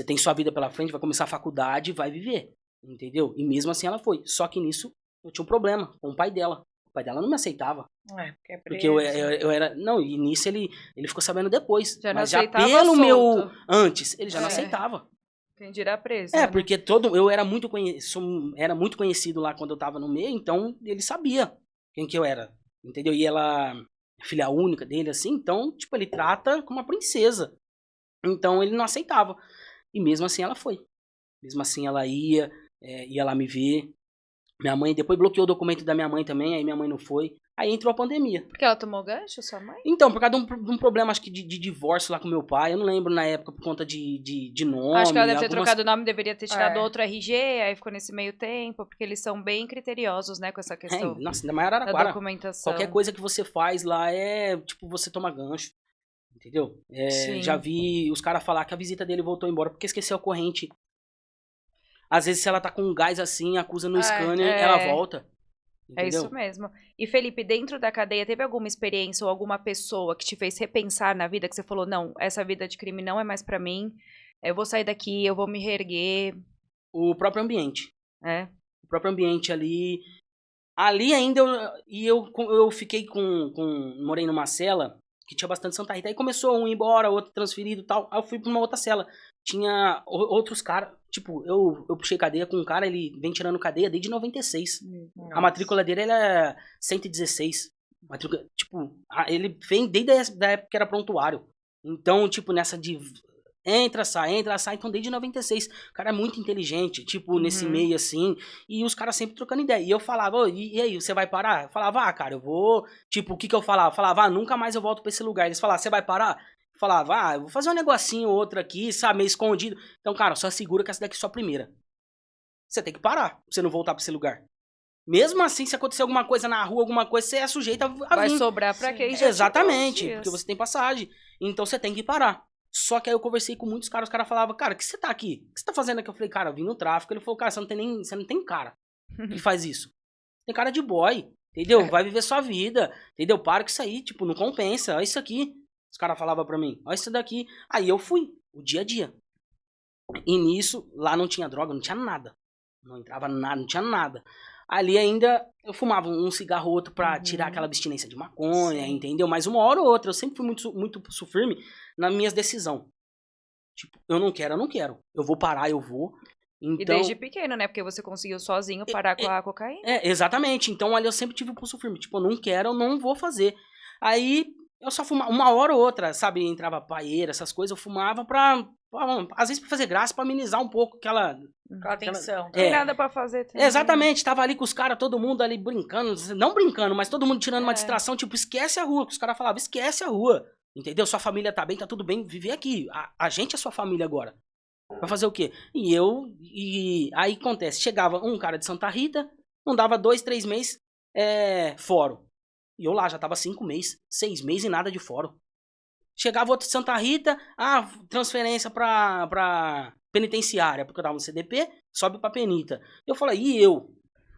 tem sua vida pela frente, vai começar a faculdade, vai viver, entendeu? E mesmo assim ela foi. Só que nisso, eu tinha um problema com o pai dela. O pai dela não me aceitava. Porque é Porque eu era... Não, e nisso ele ficou sabendo depois. Já não mas já aceitava pelo solto. meu... Antes, ele já não É. aceitava. Quem dirá preso. É, né? porque eu era muito conhecido lá quando eu tava no meio, então ele sabia quem que eu era, entendeu? E ela, filha única dele, assim, então, tipo, ele trata como uma princesa. Então ele não aceitava. E mesmo assim ela foi. Mesmo assim ela ia lá me ver. Minha mãe depois bloqueou o documento da minha mãe também, aí minha mãe não foi. Aí entrou a pandemia. Porque ela tomou gancho, sua mãe? Então, por causa de um problema, acho que de divórcio lá com meu pai, eu não lembro na época, por conta de nome. Acho que ela deve ter algumas- trocado o nome, deveria ter tirado É. outro RG, aí ficou nesse meio tempo, porque eles são bem criteriosos, né, com essa questão Nossa, ainda mais da Araraquara. documentação. Qualquer coisa que você faz lá tipo, você toma gancho. Entendeu? Sim. Já vi os caras falar que a visita dele voltou embora porque esqueceu a corrente. Às vezes, se ela tá com um gás assim, acusa no scanner, ela volta. É Entendeu? isso mesmo. E Felipe, dentro da cadeia, teve alguma experiência ou alguma pessoa que te fez repensar na vida, que você falou, não, essa vida de crime não é mais pra mim, eu vou sair daqui, eu vou me reerguer, O próprio ambiente. né? O próprio ambiente ali. Ali ainda eu fiquei morei numa cela que tinha bastante Santa Rita. Aí começou um ir embora, outro transferido e tal. Aí eu fui pra uma outra cela. Tinha outros caras. Tipo, eu puxei cadeia com um cara, ele vem tirando cadeia desde 96. A matrícula dele é 116. Matrícula, tipo, ele vem desde a época que era prontuário. Então, tipo, nessa de entra, sai, então desde 96. O cara é muito inteligente, tipo, nesse meio assim. E os caras sempre trocando ideia. E eu falava, "Ô, e aí, você vai parar?" Eu falava, cara, eu vou. Tipo, o que eu falava? Eu falava, nunca mais eu volto pra esse lugar. Eles falavam, você vai parar? Eu falava, eu vou fazer um negocinho ou outro aqui, sabe, meio escondido. Então, cara, só segura que essa daqui é sua primeira. Você tem que parar pra você não voltar pra esse lugar. Mesmo assim, se acontecer alguma coisa na rua, alguma coisa, você é sujeito a Vai vir. sobrar pra Sim. quem já Exatamente, tirou os porque dias. você tem passagem. Então você tem que parar. Só que aí eu conversei com muitos caras, os caras falavam, cara, que você tá aqui? O que você tá fazendo aqui? Eu falei, cara, eu vim no tráfico. Ele falou, cara, você não tem cara que faz isso. Tem cara de boy, entendeu? Vai viver sua vida, entendeu? Para com isso aí, tipo, não compensa. Olha isso aqui. Os caras falavam pra mim, olha isso daqui. Aí eu fui, o dia a dia. E nisso, lá não tinha droga, não tinha nada. Não entrava nada, não tinha nada. Ali ainda eu fumava um cigarro ou outro pra tirar aquela abstinência de maconha, Sim. entendeu? Mas uma hora ou outra, eu sempre fui muito firme nas minhas decisões. Tipo, eu não quero. Eu vou parar, eu vou. E Então, desde pequeno, né? Porque você conseguiu sozinho parar com a cocaína. exatamente. Então ali eu sempre tive o pulso firme. Tipo, eu não quero, eu não vou fazer. Aí eu só fumava uma hora ou outra, sabe? Entrava paeira, essas coisas, eu fumava às vezes pra fazer graça, pra amenizar um pouco aquela... Aquela atenção. Não tem nada pra fazer também. Exatamente, tava ali com os caras, todo mundo ali brincando, não brincando, mas todo mundo tirando uma distração, tipo, esquece a rua, que os caras falavam, esquece a rua, entendeu? Sua família tá bem, tá tudo bem, viver aqui, a gente é sua família agora. Vai fazer o quê? E aí acontece, chegava um cara de Santa Rita, não dava 2, 3 meses, fórum. E eu lá, já tava 5 meses, 6 meses e nada de fórum. Chegava outro de Santa Rita, transferência pra penitenciária, porque eu tava no CDP, sobe pra penita. Eu falei, e eu?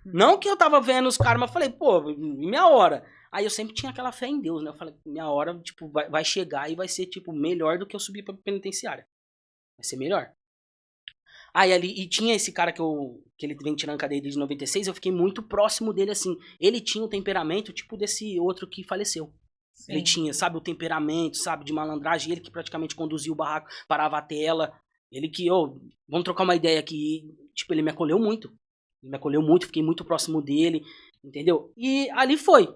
Não que eu tava vendo os caras, mas eu falei, pô, minha hora. Aí eu sempre tinha aquela fé em Deus, né? Eu falei, minha hora, tipo, vai chegar e vai ser, tipo, melhor do que eu subir pra penitenciária. Vai ser melhor. Aí ali, e tinha esse cara que ele vem tirando cadeia desde 96, eu fiquei muito próximo dele, assim. Ele tinha um temperamento, tipo, desse outro que faleceu. Sim. Ele tinha, sabe, o temperamento, sabe, de malandragem, ele que praticamente conduzia o barraco, parava a tela. Ele que, vamos trocar uma ideia aqui. Tipo, ele me acolheu muito. Fiquei muito próximo dele, entendeu? E ali foi.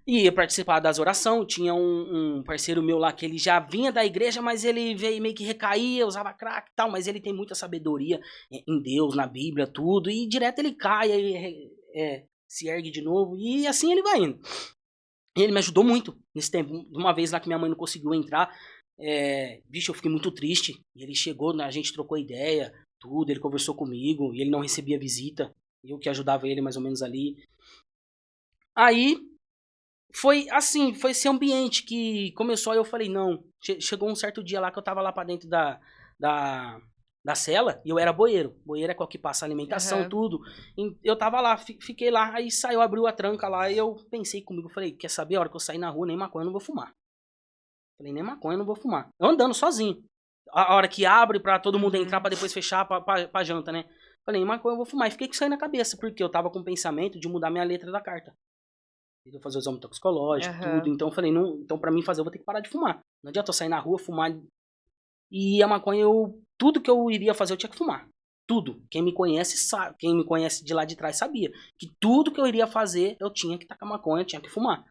E ia participar das orações. Tinha um parceiro meu lá que ele já vinha da igreja, mas ele veio meio que recaía, usava crack e tal, mas ele tem muita sabedoria em Deus, na Bíblia, tudo. E direto ele cai, aí se ergue de novo, e assim ele vai indo. E ele me ajudou muito nesse tempo. De uma vez lá que minha mãe não conseguiu entrar, bicho, eu fiquei muito triste. E ele chegou, a gente trocou ideia, tudo, ele conversou comigo, e ele não recebia visita. Eu que ajudava ele mais ou menos ali. Aí, foi assim, foi esse ambiente que começou, aí eu falei, não. Chegou um certo dia lá que eu tava lá pra dentro da cela, e eu era boeiro. Boeiro é qual que passa alimentação, tudo. E eu tava lá, fiquei lá, aí saiu, abriu a tranca lá, e eu pensei comigo, falei, quer saber, a hora que eu sair na rua, nem maconha eu não vou fumar. Falei, nem maconha eu não vou fumar. Eu andando sozinho. A hora que abre pra todo mundo entrar, pra depois fechar pra janta, né? Falei, nem maconha eu vou fumar. E fiquei com isso aí na cabeça, porque eu tava com o pensamento de mudar minha letra da carta. Eu fazer o exame toxicológico, tudo. Então eu falei, não, então pra mim fazer eu vou ter que parar de fumar. Não adianta eu sair na rua, fumar. E a maconha, tudo que eu iria fazer eu tinha que fumar. Tudo. Quem me conhece sabe, quem me conhece de lá de trás sabia. Que tudo que eu iria fazer, eu tinha que tacar maconha, eu tinha que fumar.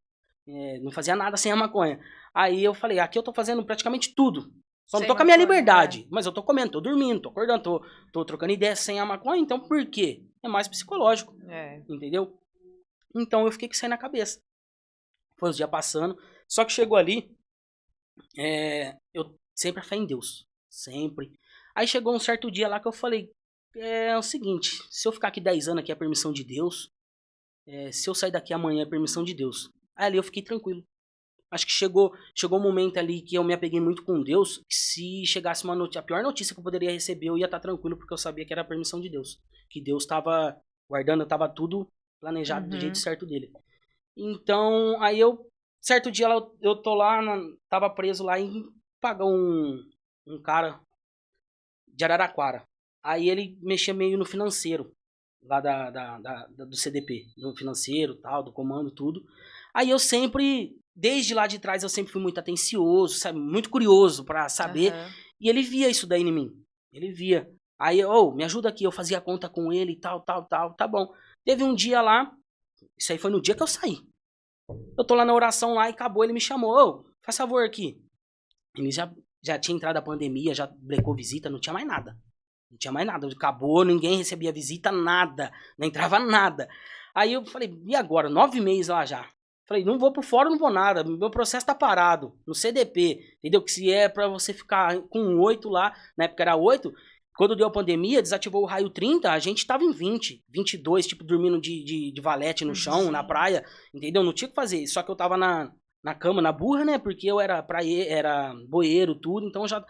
Não fazia nada sem a maconha. Aí eu falei, aqui eu tô fazendo praticamente tudo. Só não tô com a minha liberdade. Mas eu tô comendo, tô dormindo, tô acordando, tô trocando ideia sem a maconha. Então por quê? É mais psicológico. Entendeu? Então eu fiquei com isso aí na cabeça. Foi os dias passando. Só que chegou ali, eu sempre a fé em Deus. Sempre. Aí chegou um certo dia lá que eu falei, é o seguinte, se eu ficar aqui 10 anos aqui é a permissão de Deus. Se eu sair daqui amanhã é a permissão de Deus. Aí ali eu fiquei tranquilo. Acho que chegou um momento ali que eu me apeguei muito com Deus, que se chegasse uma notícia, a pior notícia que eu poderia receber, eu ia estar tranquilo, porque eu sabia que era a permissão de Deus. Que Deus estava guardando, estava tudo planejado do jeito certo dele. Então, aí certo dia eu tô lá, tava preso lá e pagou um cara de Araraquara. Aí ele mexia meio no financeiro, lá do CDP, no financeiro, tal, do comando, tudo. Aí eu sempre, desde lá de trás, eu sempre fui muito atencioso, sabe, muito curioso pra saber. E ele via isso daí em mim. Ele via. Aí, me ajuda aqui, eu fazia conta com ele e tal, tá bom. Teve um dia lá, isso aí foi no dia que eu saí. Eu tô lá na oração lá e acabou, ele me chamou, faz favor aqui. Ele já tinha entrado a pandemia, já brecou visita, não tinha mais nada. Não tinha mais nada, acabou, ninguém recebia visita, nada, não entrava nada. Aí eu falei, e agora? 9 meses lá já. Falei, não vou pro fórum, não vou nada, meu processo tá parado, no CDP, entendeu? Que se é pra você ficar com 8 lá, na época era 8, quando deu a pandemia, desativou o raio 30, a gente tava em 20, 22, tipo, dormindo de valete no chão, na praia, entendeu? Não tinha o que fazer, só que eu tava na cama, na burra, né? Porque eu era boeiro, tudo, então já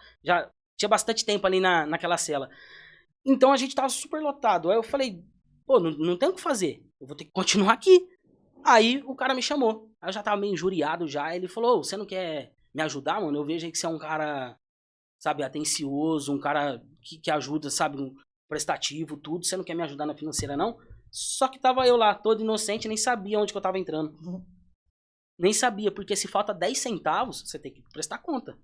tinha bastante tempo ali naquela cela. Então a gente tava super lotado. Aí eu falei, pô, não tem o que fazer, eu vou ter que continuar aqui. Aí o cara me chamou, aí eu já tava meio injuriado já, ele falou, você não quer me ajudar, mano? Eu vejo aí que você é um cara, sabe, atencioso, um cara que ajuda, sabe, um prestativo, tudo, você não quer me ajudar na financeira, não? Só que tava eu lá, todo inocente, nem sabia onde que eu tava entrando. Nem sabia, porque se falta 10 centavos, você tem que prestar conta.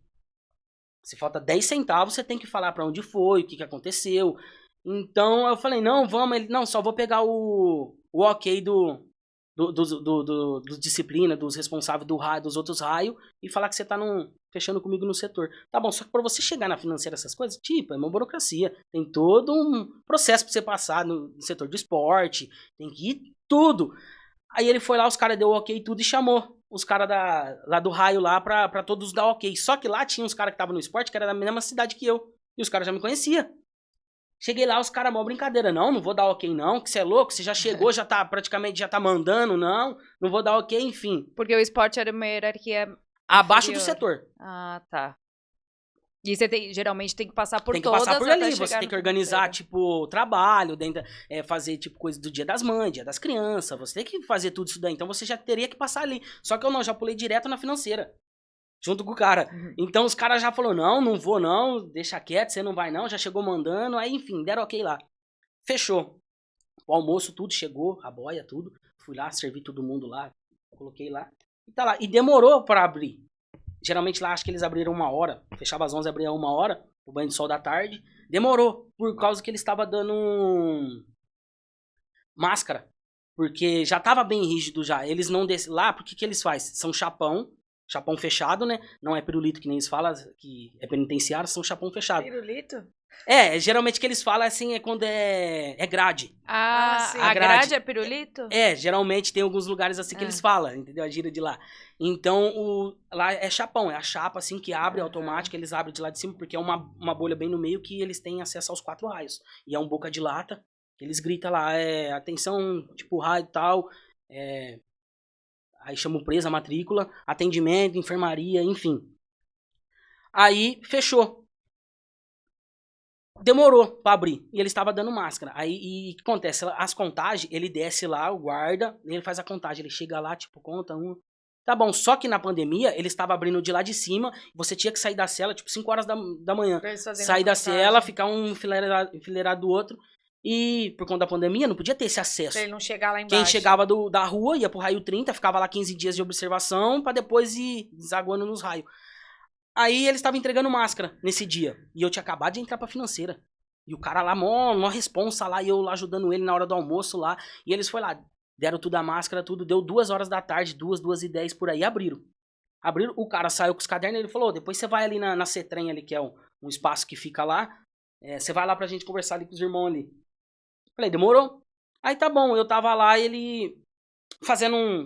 Se falta 10 centavos, você tem que falar pra onde foi, o que aconteceu. Então eu falei, não, vamos, ele, não, só vou pegar o ok do disciplina, dos responsáveis do raio, dos outros raios, e falar que você tá fechando comigo no setor. Tá bom, só que pra você chegar na financeira, essas coisas, tipo, é uma burocracia. Tem todo um processo pra você passar no setor do esporte, tem que ir tudo. Aí ele foi lá, os caras deu ok e tudo, e chamou os caras lá do raio lá pra todos dar ok. Só que lá tinha uns caras que estavam no esporte, que era da mesma cidade que eu, e os caras já me conheciam. Cheguei lá, os caras, mó brincadeira, não vou dar ok não, que você é louco, você já chegou, já tá, praticamente já tá mandando, não vou dar ok, enfim. Porque o esporte era uma hierarquia abaixo inferior. do setor. Ah, tá. E você geralmente tem que passar por todas. Tem que todas passar por ali, você tem que organizar, financeiro. tipo, trabalho, fazer, tipo, coisa do dia das mães, dia das crianças, você tem que fazer tudo isso daí, então você já teria que passar ali. Só que eu não, já pulei direto na financeira. Junto com o cara. Então os caras já falaram, não vou não, deixa quieto, você não vai não, já chegou mandando, aí enfim, deram ok lá. Fechou. O almoço, tudo chegou, a boia, tudo. Fui lá, servi todo mundo lá, coloquei lá. E tá lá. E demorou pra abrir. Geralmente lá, acho que eles abriram 1 hora, fechava às 11, abria 1 hora, o banho de sol da tarde. Demorou, por causa que ele estava dando máscara. Porque já tava bem rígido já. Eles não descem lá, porque que eles fazem? São chapão fechado, né? Não é pirulito que nem eles falam, que é penitenciário, são chapão fechado. Pirulito? Geralmente que eles falam assim é quando é grade. Sim. A grade é pirulito? Geralmente tem alguns lugares assim que eles falam, entendeu? A gira de lá. Então, lá é chapão, é a chapa assim que abre automática, eles abrem de lá de cima, porque é uma bolha bem no meio que eles têm acesso aos 4 raios. E é um boca de lata, que eles gritam lá, atenção, tipo, raio e tal, aí chamam presa, matrícula, atendimento, enfermaria, enfim. Aí, fechou. Demorou pra abrir. E ele estava dando máscara. Aí, e o que acontece? As contagens, ele desce lá, o guarda, ele faz a contagem. Ele chega lá, tipo, conta um. Tá bom, só que na pandemia, ele estava abrindo de lá de cima, você tinha que sair da cela, tipo, 5 horas da manhã. Sair da cela, ficar um enfileirado do outro. E, por conta da pandemia, não podia ter esse acesso. Pra ele não chegar lá embaixo. Quem chegava da rua, ia pro raio 30, ficava lá 15 dias de observação, pra depois ir desaguando nos raios. Aí ele estava entregando máscara nesse dia. E eu tinha acabado de entrar pra financeira. E o cara lá, mó responsa lá, e eu lá ajudando ele na hora do almoço lá. E eles foram lá, deram tudo a máscara, tudo. Deu 2 horas da tarde, 2h10 por aí, abriram. O cara saiu com os cadernos e ele falou, depois você vai ali na Cetrem ali, que é um espaço que fica lá. Você vai lá pra gente conversar ali com os irmãos ali. Falei, demorou? Aí tá bom, eu tava lá, ele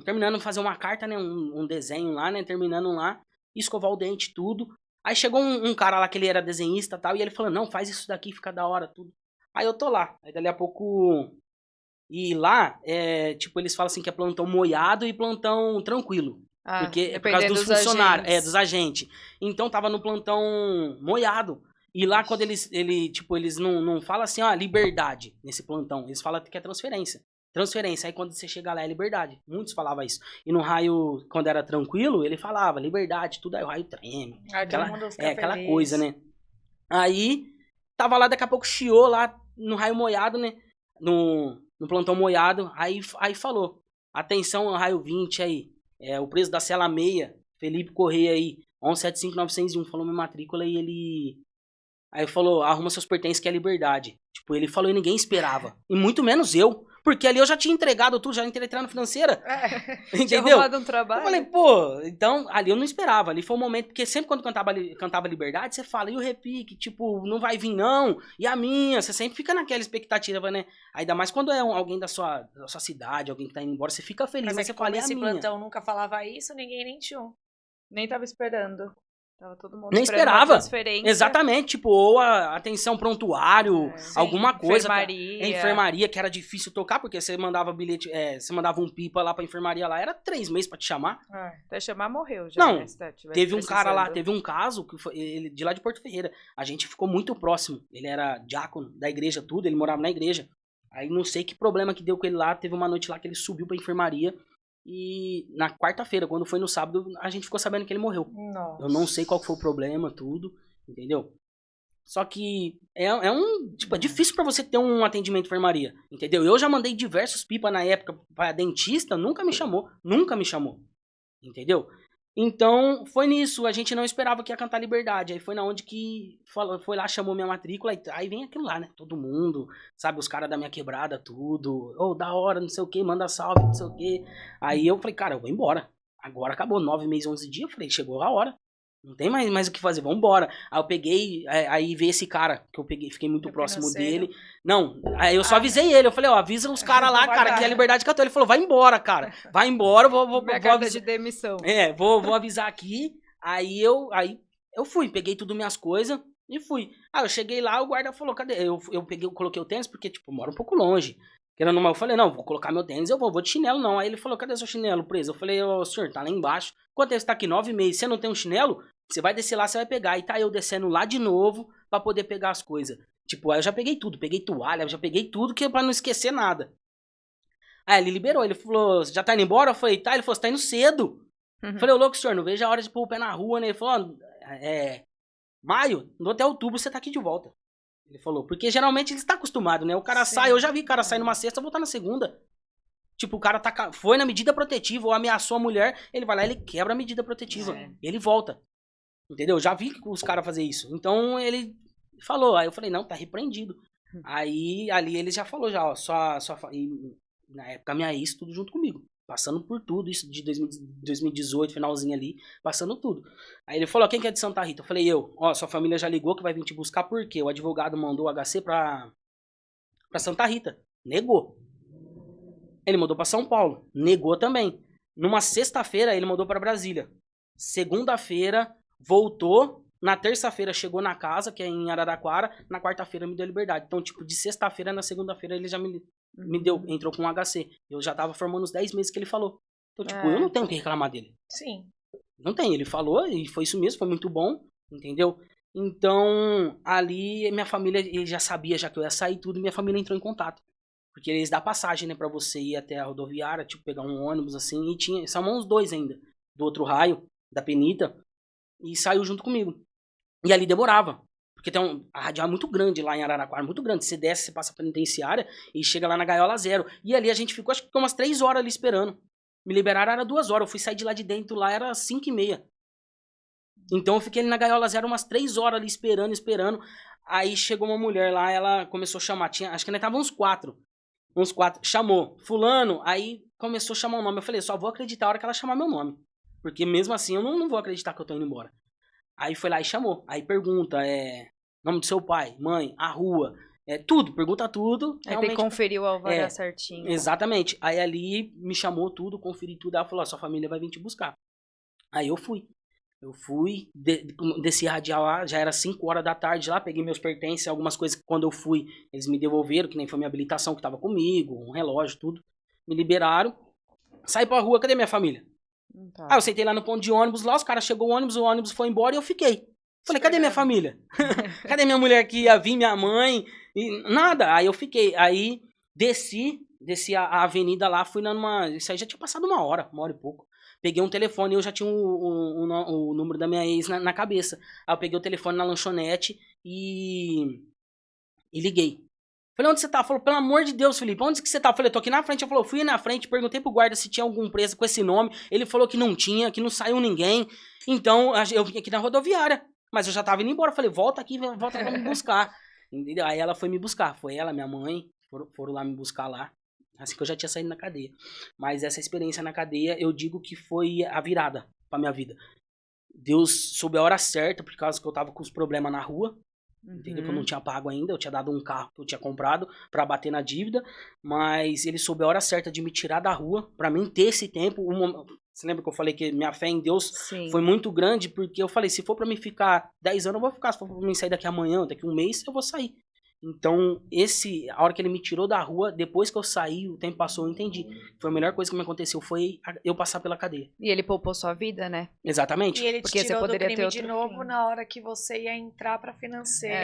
terminando de fazer uma carta, né, um desenho lá, né, terminando lá, escovar o dente, tudo. Aí chegou um cara lá que ele era desenhista e tal, e ele falou, não, faz isso daqui, fica da hora, tudo. Aí eu tô lá, aí dali a pouco... E lá, tipo, eles falam assim que é plantão moiado e plantão tranquilo. Porque é por causa dos funcionários, dos agentes. Então tava no plantão moiado. E lá, quando eles não falam assim, ó, liberdade nesse plantão. Eles falam que é transferência. Transferência. Aí quando você chega lá é liberdade. Muitos falavam isso. E no raio, quando era tranquilo, ele falava liberdade, tudo. Aí o raio treme. Aquela coisa, né? Aí, tava lá, daqui a pouco chiou lá no raio moiado, né? No plantão moiado. Aí falou, atenção, raio 20 aí. O preço da cela meia, Felipe Correia aí, 1175901, falou minha matrícula e ele... Aí falou, arruma seus pertences que é liberdade. Tipo, ele falou e ninguém esperava. E muito menos eu. Porque ali eu já tinha entregado tudo, já entrei na financeira. Entendeu? Tinha arrumado um trabalho. Eu falei, pô, então, ali eu não esperava. Ali foi um momento, porque sempre quando cantava liberdade, você fala, e o repique? Tipo, não vai vir não. E a minha? Você sempre fica naquela expectativa, né? Ainda mais quando é alguém da sua cidade, alguém que tá indo embora, você fica feliz. Mas você fala, e a minha? Esse plantão nunca falava isso, ninguém nem tinha. Nem tava esperando. Tava todo mundo nem esperava. Exatamente, tipo, ou a atenção prontuário, alguma coisa. Enfermaria, que era difícil tocar, porque você mandava bilhete, você mandava um pipa lá pra enfermaria lá, era 3 meses pra te chamar. Até chamar morreu já. Não, teve um cara lá, teve um caso, que foi ele de lá de Porto Ferreira, a gente ficou muito próximo, ele era diácono da igreja, tudo, ele morava na igreja. Aí não sei que problema que deu com ele lá, teve uma noite lá que ele subiu pra enfermaria. E na quarta-feira, quando foi no sábado, a gente ficou sabendo que ele morreu. Nossa. Eu não sei qual foi o problema, tudo, entendeu? Só que é difícil pra você ter um atendimento de enfermaria, entendeu? Eu já mandei diversos pipa na época pra dentista, nunca me chamou, entendeu? Então, foi nisso, a gente não esperava que ia cantar Liberdade, aí foi na onde que foi lá, chamou minha matrícula, aí vem aquilo lá, né, todo mundo, sabe, os caras da minha quebrada, tudo, da hora, não sei o que, manda salve, não sei o que, aí eu falei, cara, eu vou embora, agora acabou, 9 meses, 11 dias, eu falei, chegou a hora, não tem mais o que fazer, vambora. Aí eu peguei, aí veio esse cara, que eu fiquei muito próximo dele. Não, aí eu só avisei ele, eu falei, avisa os caras lá, cara, que é a Liberdade cantou. Ele falou, vai embora, cara, vai embora, vou carta de demissão. Vou avisar aqui. Aí eu fui, peguei tudo minhas coisas e fui. Aí eu cheguei lá, o guarda falou, cadê? Eu coloquei o tênis, porque, tipo, moro um pouco longe. Eu falei, não, vou colocar meu tênis, eu vou de chinelo, não. Aí ele falou, cadê seu chinelo preso? Eu falei, senhor, tá lá embaixo. Quanto tempo você tá aqui? 9 meses. Você não tem um chinelo? Você vai descer lá, você vai pegar. E tá eu descendo lá de novo pra poder pegar as coisas. Tipo, aí eu já peguei tudo. Peguei toalha, já peguei tudo que é pra não esquecer nada. Aí ele liberou, ele falou, você já tá indo embora? Eu falei, tá. Ele falou, você tá indo cedo. Eu falei, ô louco, senhor, não vejo a hora de pôr o pé na rua, né? Ele falou, maio, até outubro você tá aqui de volta. Ele falou, porque geralmente ele está acostumado, né? O cara sai, eu já vi o cara sair numa sexta, voltar na segunda. Tipo, o cara foi na medida protetiva ou ameaçou a mulher, ele vai lá, ele quebra a medida protetiva. Ele volta. Entendeu? Já vi os caras fazer isso. Então, ele Falou. Aí eu falei, não, tá repreendido. Aí, ali ele já falou, já, ó, e, na época, minha ex, tudo junto comigo. Passando por tudo, isso de 2018, finalzinho ali, passando tudo. Aí ele falou, quem que é de Santa Rita? Eu falei, ó, sua família já ligou que vai vir te buscar, por quê? O advogado mandou o HC pra Santa Rita. Negou. Ele mandou pra São Paulo. Negou também. Numa sexta-feira, ele mandou pra Brasília. Segunda-feira, voltou. Na terça-feira, chegou na casa, que é em Araraquara. Na quarta-feira, me deu liberdade. Então, tipo, de sexta-feira, na segunda-feira, ele já me deu, entrou com um HC. Eu já tava formando os 10 meses que ele falou. Então, tipo, eu não tenho o que reclamar dele. Sim. Não tem. Ele falou e foi isso mesmo, foi muito bom, entendeu? Então, ali, minha família, ele já sabia já que eu ia sair tudo, minha família entrou em contato. Porque eles dão passagem, né, pra você ir até a rodoviária, tipo, pegar um ônibus, assim, e são uns 2 ainda, do outro raio, da Penita, e saiu junto comigo. E ali demorava, porque tem a radial é muito grande lá em Araraquara, muito grande. Você desce, você passa a penitenciária e chega lá na Gaiola Zero. E ali a gente ficou, acho que umas 3 horas ali esperando. Me liberaram, era 2 horas. Eu fui sair de lá de dentro, lá era 5h30. Então eu fiquei ali na Gaiola Zero umas 3 horas ali esperando. Aí chegou uma mulher lá, ela começou a chamar. Acho que ainda tava uns 4. Chamou. Fulano, aí começou a chamar o nome. Eu falei, só vou acreditar a hora que ela chamar meu nome. Porque mesmo assim eu não vou acreditar que eu tô indo embora. Aí foi lá e chamou. Aí pergunta, nome do seu pai, mãe, a rua, tudo, pergunta tudo. Aí tem que conferir o alvará certinho. Exatamente. Aí ali me chamou tudo, conferi tudo. Ela falou, sua família vai vir te buscar. Aí eu fui. Desci radial lá, já era 5 horas da tarde lá, peguei meus pertences, algumas coisas que quando eu fui, eles me devolveram, que nem foi minha habilitação que tava comigo, um relógio, tudo. Me liberaram. Saí pra rua, cadê minha família? Tá. Aí eu sentei lá no ponto de ônibus, lá os caras chegou o ônibus foi embora e eu fiquei. Falei, cadê minha família? Cadê minha mulher que ia vir, minha mãe? E nada, aí eu fiquei. Aí desci a avenida lá, fui numa... Isso aí já tinha passado 1 hora e pouco. Peguei um telefone e eu já tinha o número da minha ex na cabeça. Aí eu peguei o telefone na lanchonete e liguei. Falei, onde você tá? Falou, pelo amor de Deus, Felipe, onde que você tá? Falei, tô aqui na frente. Eu falei, fui na frente, perguntei pro guarda se tinha algum preso com esse nome. Ele falou que não tinha, que não saiu ninguém. Então, eu vim aqui na rodoviária. Mas eu já tava indo embora. Falei, volta aqui pra me buscar. Entendeu? Aí ela foi me buscar. Foi ela, minha mãe, foram lá me buscar lá. Assim que eu já tinha saído na cadeia. Mas essa experiência na cadeia, eu digo que foi a virada pra minha vida. Deus soube a hora certa, por causa que eu tava com os problemas na rua. Entendeu? Que eu não tinha pago ainda, eu tinha dado um carro que eu tinha comprado pra bater na dívida, mas ele soube a hora certa de me tirar da rua, pra mim ter esse tempo. Você lembra que eu falei que minha fé em Deus foi muito grande, porque eu falei, se for pra mim ficar 10 anos, eu vou ficar, se for pra mim sair daqui amanhã, daqui 1 mês, eu vou sair. Então, a hora que ele me tirou da rua, depois que eu saí, o tempo passou, eu entendi. Foi a melhor coisa que me aconteceu, foi eu passar pela cadeia. E ele poupou sua vida, né? Exatamente. E ele te Porque tirou você poderia do crime ter de outro novo fim. na hora que você ia entrar pra financeiro.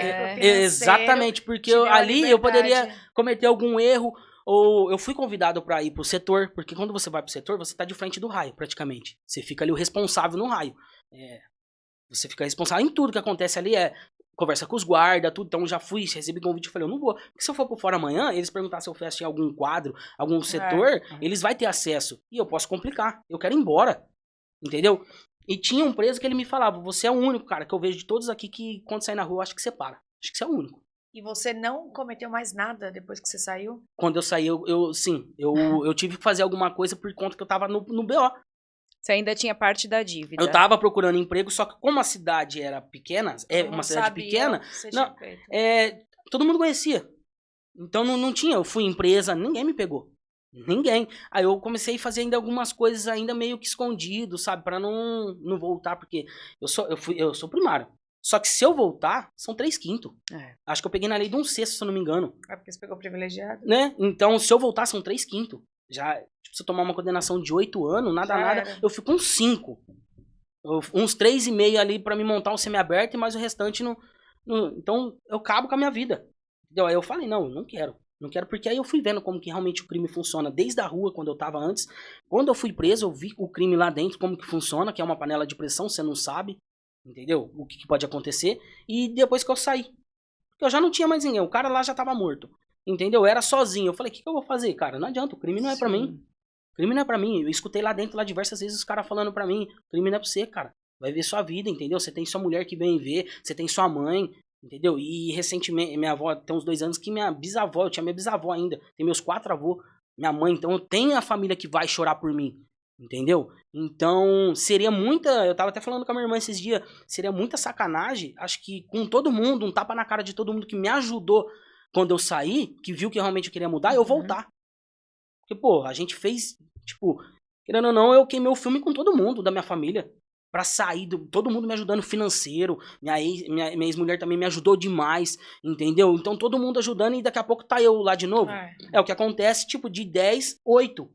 Exatamente, porque ali eu poderia cometer algum erro, ou eu fui convidado pra ir pro setor, porque quando você vai pro setor, você tá de frente do raio, praticamente. Você fica ali o responsável no raio. Você fica responsável em tudo que acontece ali, conversa com os guardas, tudo. Então já fui, recebi convite, eu falei, eu não vou. Porque se eu for por fora amanhã, eles perguntar se eu fui assistir algum quadro, algum setor, eles vão ter acesso. E eu posso complicar. Eu quero ir embora. Entendeu? E tinha um preso que ele me falava, você é o único, cara, que eu vejo de todos aqui que quando sair na rua, eu acho que você para. Acho que você é o único. E você não cometeu mais nada depois que você saiu? Quando eu saí, eu tive que fazer alguma coisa por conta que eu tava no BO. Você ainda tinha parte da dívida. Eu tava procurando emprego, só que como a cidade era pequena, uma cidade pequena, todo mundo conhecia. Então não tinha, eu fui empresa, ninguém me pegou. Ninguém. Aí eu comecei a fazer ainda algumas coisas ainda meio que escondido, sabe? Pra não voltar, porque eu sou primário. Só que se eu voltar, são 3/5. Acho que eu peguei na lei de 1/6, se eu não me engano. É porque você pegou privilegiado? Né? Então, se eu voltar, são 3/5. Já, tipo, se eu tomar uma condenação de 8 anos, nada, eu fico uns 5. Uns 3,5 ali pra me montar um semiaberto e mais o restante no... Então, eu cabo com a minha vida. Entendeu? Aí eu falei, não quero. Não quero, porque aí eu fui vendo como que realmente o crime funciona desde a rua, quando eu tava antes. Quando eu fui preso, eu vi o crime lá dentro, como que funciona, que é uma panela de pressão, você não sabe. Entendeu? O que pode acontecer. E depois que eu saí. Porque eu já não tinha mais ninguém. O cara lá já tava morto. Entendeu? Eu era sozinho. Eu falei, o que eu vou fazer, cara? Não adianta, o crime não é pra mim. O crime não é pra mim. Eu escutei lá dentro, lá diversas vezes, os caras falando pra mim, o crime não é pra você, cara. Vai ver sua vida, entendeu? Você tem sua mulher que vem ver, você tem sua mãe, entendeu? E recentemente, minha avó tem uns 2 anos que minha bisavó, eu tinha minha bisavó ainda, tem meus 4 avôs, minha mãe, então eu tenho a família que vai chorar por mim, entendeu? Então, seria muita, eu tava até falando com a minha irmã esses dias, seria muita sacanagem, acho que com todo mundo, um tapa na cara de todo mundo que me ajudou quando eu saí, que viu que realmente eu queria mudar, eu voltar. Porque, pô, a gente fez, tipo, querendo ou não, eu queimei o filme com todo mundo da minha família. Pra sair, todo mundo me ajudando financeiro. Minha ex-mulher também me ajudou demais, entendeu? Então todo mundo ajudando e daqui a pouco tá eu lá de novo. É o que acontece, tipo, de 10, 8.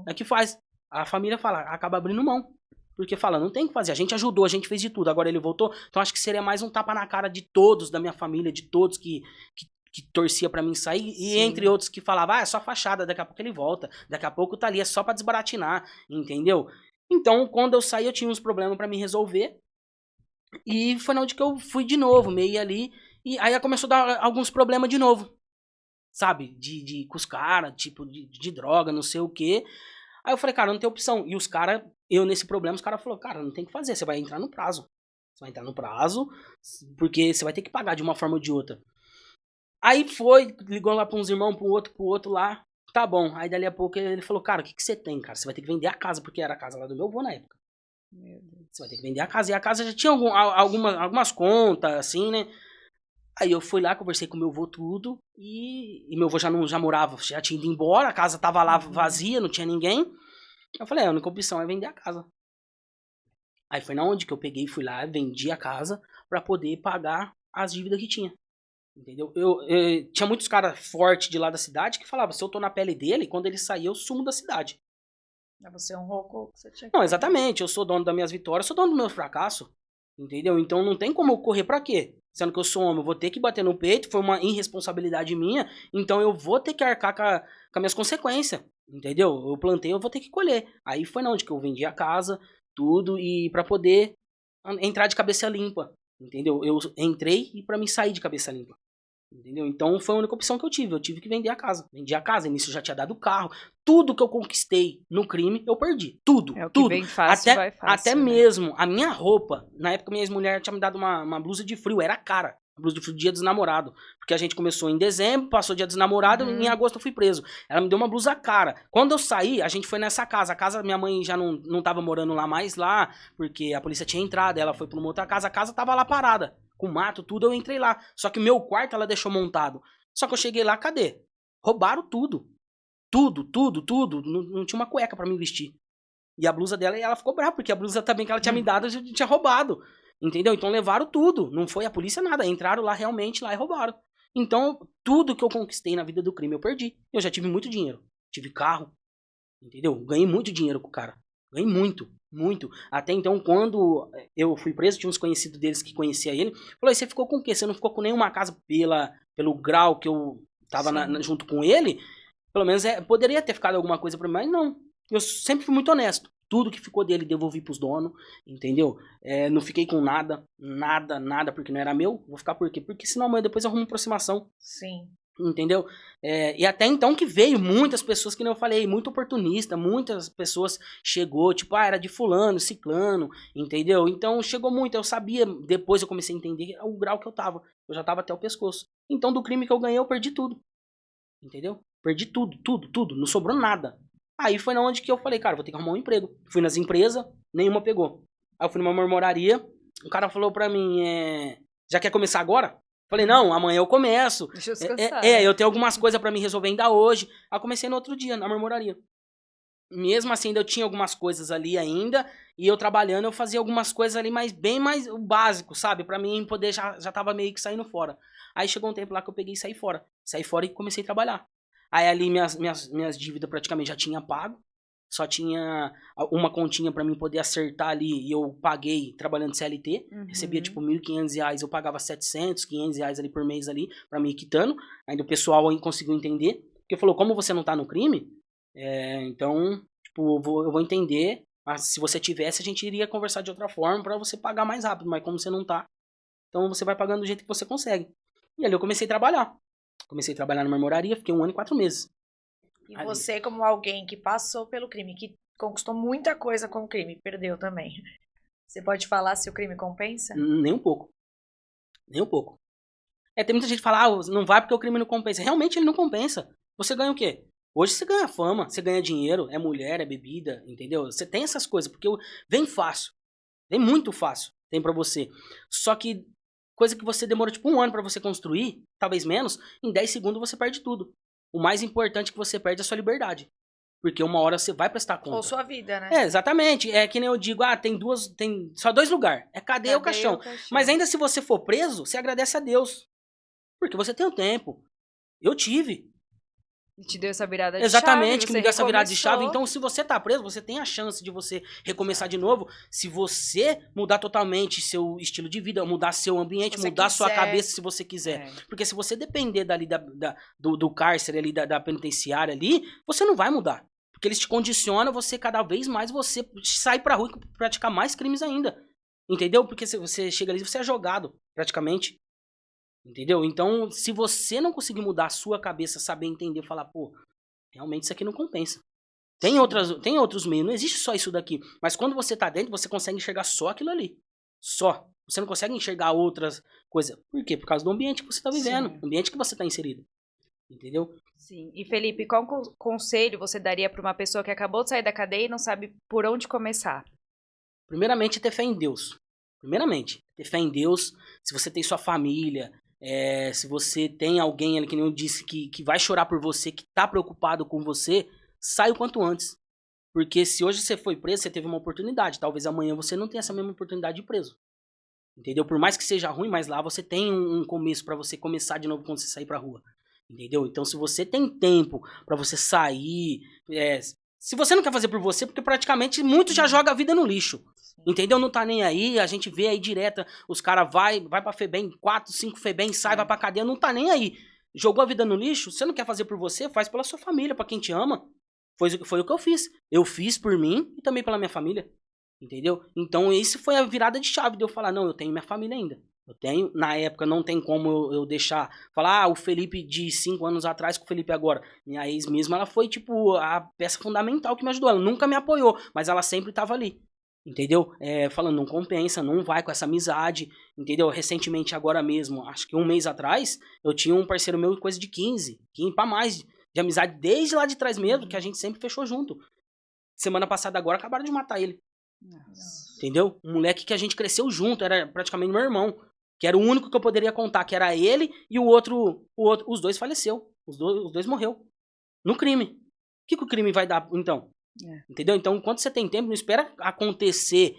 É que faz. A família fala, acaba abrindo mão. Porque fala, não tem o que fazer. A gente ajudou, a gente fez de tudo. Agora ele voltou. Então acho que seria mais um tapa na cara de todos da minha família, de todos que torcia pra mim sair. E entre outros que falavam, é só fachada, daqui a pouco ele volta. Daqui a pouco tá ali, é só pra desbaratinar, entendeu? Então, quando eu saí, eu tinha uns problemas pra me resolver. E foi onde que eu fui de novo, meio ali. E aí começou a dar alguns problemas de novo. Sabe? Com os caras, tipo, de droga, não sei o quê. Aí eu falei, cara, não tem opção. E os caras, eu nesse problema, os caras falaram, cara, não tem o que fazer, você vai entrar no prazo. Você vai entrar no prazo, porque você vai ter que pagar de uma forma ou de outra. Aí foi, ligou lá pra uns irmãos, pro outro lá. Tá bom. Aí dali a pouco ele falou, cara, o que você tem, cara? Você vai ter que vender a casa, porque era a casa lá do meu avô na época. Meu Deus. Você vai ter que vender a casa. E a casa já tinha algumas contas, assim, né? Aí eu fui lá, conversei com meu avô tudo. E meu avô já morava, já tinha ido embora. A casa tava lá vazia, não tinha ninguém. Eu falei, a única opção é vender a casa. Aí foi na onde que eu peguei, fui lá, vendi a casa pra poder pagar as dívidas que tinha. Entendeu? Eu tinha muitos caras fortes de lá da cidade que falavam, se eu tô na pele dele, quando ele sair, eu sumo da cidade. Você honrou o que você tinha que Não, fazer. exatamente, eu sou dono das minhas vitórias, sou dono do meu fracasso. Entendeu? Então não tem como eu correr pra quê? Sendo que eu sou homem, eu vou ter que bater no peito, foi uma irresponsabilidade minha, então eu vou ter que arcar com as minhas consequências. Entendeu? Eu plantei, eu vou ter que colher. Aí foi na onde que eu vendi a casa, tudo, e pra poder entrar de cabeça limpa. Entendeu? Eu entrei e pra mim sair de cabeça limpa. Entendeu? Então foi a única opção que eu tive. Eu tive que vender a casa. Vendi a casa, nisso eu já tinha dado o carro. Tudo que eu conquistei no crime, eu perdi. Tudo. É o que tudo. vem fácil, vai fácil. Até mesmo a minha roupa. Na época, minha ex-mulher tinha me dado uma blusa de frio. Era cara. Blusa de frio do dia dos namorados. Porque a gente começou em dezembro, passou dia dos namorados, e em agosto eu fui preso. Ela me deu uma blusa cara. Quando eu saí, a gente foi nessa casa. A casa, minha mãe já não tava morando lá mais lá, porque a polícia tinha entrado. Ela foi pra uma outra casa. A casa tava lá parada. Com mato, tudo, eu entrei lá. Só que o meu quarto ela deixou montado. Só que eu cheguei lá, cadê? Roubaram tudo. Tudo. Não tinha uma cueca pra me vestir. E a blusa dela, ela ficou brava, porque a blusa também que ela tinha me dado, eu tinha roubado. Entendeu? Então levaram tudo. Não foi a polícia nada. Entraram lá realmente lá e roubaram. Então, tudo que eu conquistei na vida do crime eu perdi. Eu já tive muito dinheiro. Tive carro. Entendeu? Ganhei muito dinheiro com o cara. Ganhei muito. Até então, quando eu fui preso, tinha uns conhecidos deles que conhecia ele. Falou, você ficou com o quê? Você não ficou com nenhuma casa pelo grau que eu tava junto com ele? Pelo menos poderia ter ficado alguma coisa pra mim, mas não. Eu sempre fui muito honesto. Tudo que ficou dele, devolvi pros donos, entendeu? Não fiquei com nada, porque não era meu. Vou ficar por quê? Porque senão amanhã depois eu arrumo aproximação. Sim. Entendeu? E até então que veio muitas pessoas, que nem eu falei, muito oportunista, muitas pessoas chegou, tipo, era de fulano, ciclano, entendeu? Então chegou muito, eu sabia, depois eu comecei a entender o grau que eu tava. Eu já tava até o pescoço. Então do crime que eu ganhei, eu perdi tudo. Entendeu? Perdi tudo, não sobrou nada. Aí foi na onde que eu falei, cara, vou ter que arrumar um emprego. Fui nas empresas, nenhuma pegou. Aí eu fui numa marmoraria, o cara falou pra mim, já quer começar agora? Falei, não, amanhã eu começo. Deixa eu descansar. Eu tenho algumas coisas pra me resolver ainda hoje. Aí eu comecei no outro dia, na marmoraria. Mesmo assim, ainda eu tinha algumas coisas ali ainda. E eu trabalhando, eu fazia algumas coisas ali, mas bem mais o básico, sabe? Pra mim poder, já tava meio que saindo fora. Aí chegou um tempo lá que eu peguei e saí fora. Saí fora e comecei a trabalhar. Aí ali minhas dívidas praticamente já tinha pago. Só tinha uma continha pra mim poder acertar ali, e eu paguei trabalhando CLT, recebia tipo R$1.500, eu pagava R$700, R$500 ali por mês ali, pra mim quitando. Ainda o pessoal aí conseguiu entender, porque falou, como você não tá no crime, então, tipo, eu vou entender, mas se você tivesse, a gente iria conversar de outra forma pra você pagar mais rápido, mas como você não tá, então você vai pagando do jeito que você consegue. E ali eu comecei a trabalhar. Comecei a trabalhar na marmoraria, fiquei 1 ano e 4 meses. E você, como alguém que passou pelo crime, que conquistou muita coisa com o crime, perdeu também. Você pode falar se o crime compensa? Nem um pouco. Nem um pouco. Tem muita gente que fala, não vai porque o crime não compensa. Realmente ele não compensa. Você ganha o quê? Hoje você ganha fama, você ganha dinheiro, é mulher, é bebida, entendeu? Você tem essas coisas, porque vem fácil. Vem muito fácil, tem pra você. Só que coisa que você demora tipo 1 ano pra você construir, talvez menos, em 10 segundos você perde tudo. O mais importante que você perde é a sua liberdade. Porque uma hora você vai prestar conta. Ou sua vida, né? Exatamente. É que nem eu digo, tem só 2 lugares. É cadeia ou caixão. Mas ainda se você for preso, você agradece a Deus. Porque você tem o tempo. Eu tive. E te deu essa virada de Exatamente, chave. que me deu essa virada de chave. Então, se você tá preso, você tem a chance de você recomeçar de novo. Se você mudar totalmente seu estilo de vida, mudar seu ambiente, mudar sua cabeça, se você quiser. Porque se você depender dali do cárcere ali, da penitenciária ali, você não vai mudar. Porque eles te condicionam, você cada vez mais você sai pra rua e praticar mais crimes ainda. Entendeu? Porque se você chega ali, você é jogado, praticamente. Entendeu? Então, se você não conseguir mudar a sua cabeça, saber entender, falar, pô, realmente isso aqui não compensa. Tem outros meios, não existe só isso daqui. Mas quando você tá dentro, você consegue enxergar só aquilo ali. Só. Você não consegue enxergar outras coisas. Por quê? Por causa do ambiente que você tá vivendo, o ambiente que você tá inserido. Entendeu? Sim. E Felipe, qual conselho você daria pra uma pessoa que acabou de sair da cadeia e não sabe por onde começar? Primeiramente, ter fé em Deus. Primeiramente, ter fé em Deus. Se você tem sua família, se você tem alguém ali, que nem eu disse, que vai chorar por você, que tá preocupado com você, sai o quanto antes. Porque se hoje você foi preso, você teve uma oportunidade. Talvez amanhã você não tenha essa mesma oportunidade de preso. Entendeu? Por mais que seja ruim, mas lá você tem um começo pra você começar de novo quando você sair pra rua. Entendeu? Então, se você tem tempo pra você sair... se você não quer fazer por você, porque praticamente muitos já jogam a vida no lixo. Entendeu? Não tá nem aí, a gente vê aí direto, os caras vai pra FEBEM, 4, 5 FEBEM, sai, vai pra cadeia, não tá nem aí. Jogou a vida no lixo, você não quer fazer por você, faz pela sua família, pra quem te ama. Foi o que eu fiz. Eu fiz por mim e também pela minha família. Entendeu? Então, isso foi a virada de chave de eu falar, não, eu tenho minha família ainda. Eu tenho, na época, não tem como eu deixar, falar, o Felipe de 5 anos atrás com o Felipe agora. Minha ex mesmo, ela foi, tipo, a peça fundamental que me ajudou. Ela nunca me apoiou, mas ela sempre tava ali. Entendeu? Falando, não compensa, não vai com essa amizade. Entendeu? Recentemente, agora mesmo, acho que 1 mês atrás, eu tinha um parceiro meu, coisa de 15 pra mais, de amizade desde lá de trás mesmo, que a gente sempre fechou junto. Semana passada agora, acabaram de matar ele. Nossa. Entendeu? Um moleque que a gente cresceu junto, era praticamente meu irmão. Que era o único que eu poderia contar, que era ele e o outro, os dois faleceu. Os dois morreu. No crime. O que o crime vai dar, então? Entendeu? Então, enquanto você tem tempo, não espera acontecer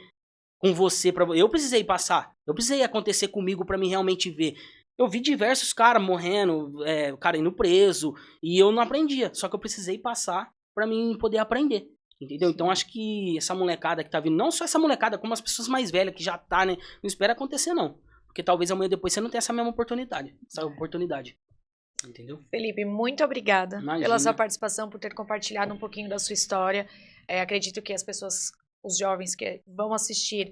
com você. Eu precisei passar. Eu precisei acontecer comigo pra mim realmente ver. Eu vi diversos caras morrendo, o cara indo preso, e eu não aprendia. Só que eu precisei passar pra mim poder aprender. Entendeu? Então, acho que essa molecada que tá vindo, não só essa molecada, como as pessoas mais velhas que já tá, né? Não espera acontecer, não. Porque talvez amanhã depois você não tenha essa mesma oportunidade. Entendeu? Felipe, muito obrigada pela sua participação, por ter compartilhado um pouquinho da sua história. Acredito que as pessoas, os jovens que vão assistir,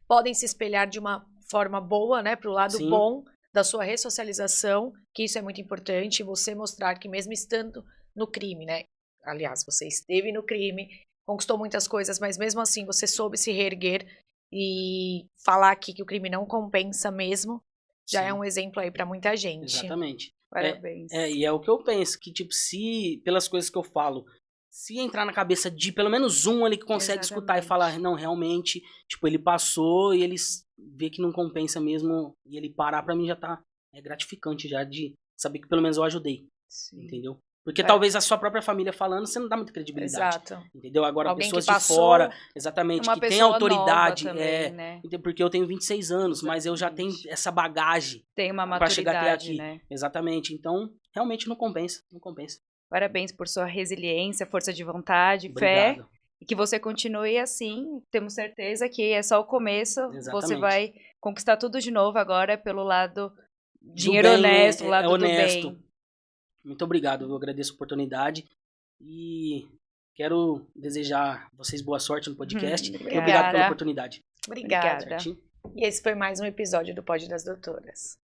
podem se espelhar de uma forma boa, né? Pro lado bom da sua ressocialização, que isso é muito importante. Você mostrar que mesmo estando no crime, né? Aliás, você esteve no crime, conquistou muitas coisas, mas mesmo assim você soube se reerguer e falar aqui que o crime não compensa mesmo, já é um exemplo aí pra muita gente. Exatamente. Parabéns. E é o que eu penso, que tipo, se, pelas coisas que eu falo, se entrar na cabeça de pelo menos um ali que consegue escutar e falar, não, realmente, tipo, ele passou e ele vê que não compensa mesmo, e ele parar, pra mim já tá gratificante já de saber que pelo menos eu ajudei. Sim. Entendeu? Porque talvez a sua própria família falando, você não dá muita credibilidade. Exato. Entendeu? Agora, alguém pessoas de fora, exatamente, que tem autoridade. Também, né? Porque eu tenho 26 anos, mas eu já tenho essa bagagem. Tem uma maturidade, pra chegar até aqui. Né? Exatamente. Então, realmente não compensa. Não compensa. Parabéns por sua resiliência, força de vontade, fé. E que você continue assim. Temos certeza que é só o começo. Exatamente. Você vai conquistar tudo de novo agora pelo lado dinheiro bem, honesto, lado honesto. Do bem. Muito obrigado, eu agradeço a oportunidade e quero desejar a vocês boa sorte no podcast. Obrigado pela oportunidade. Obrigada. E esse foi mais um episódio do Pod das Doutoras.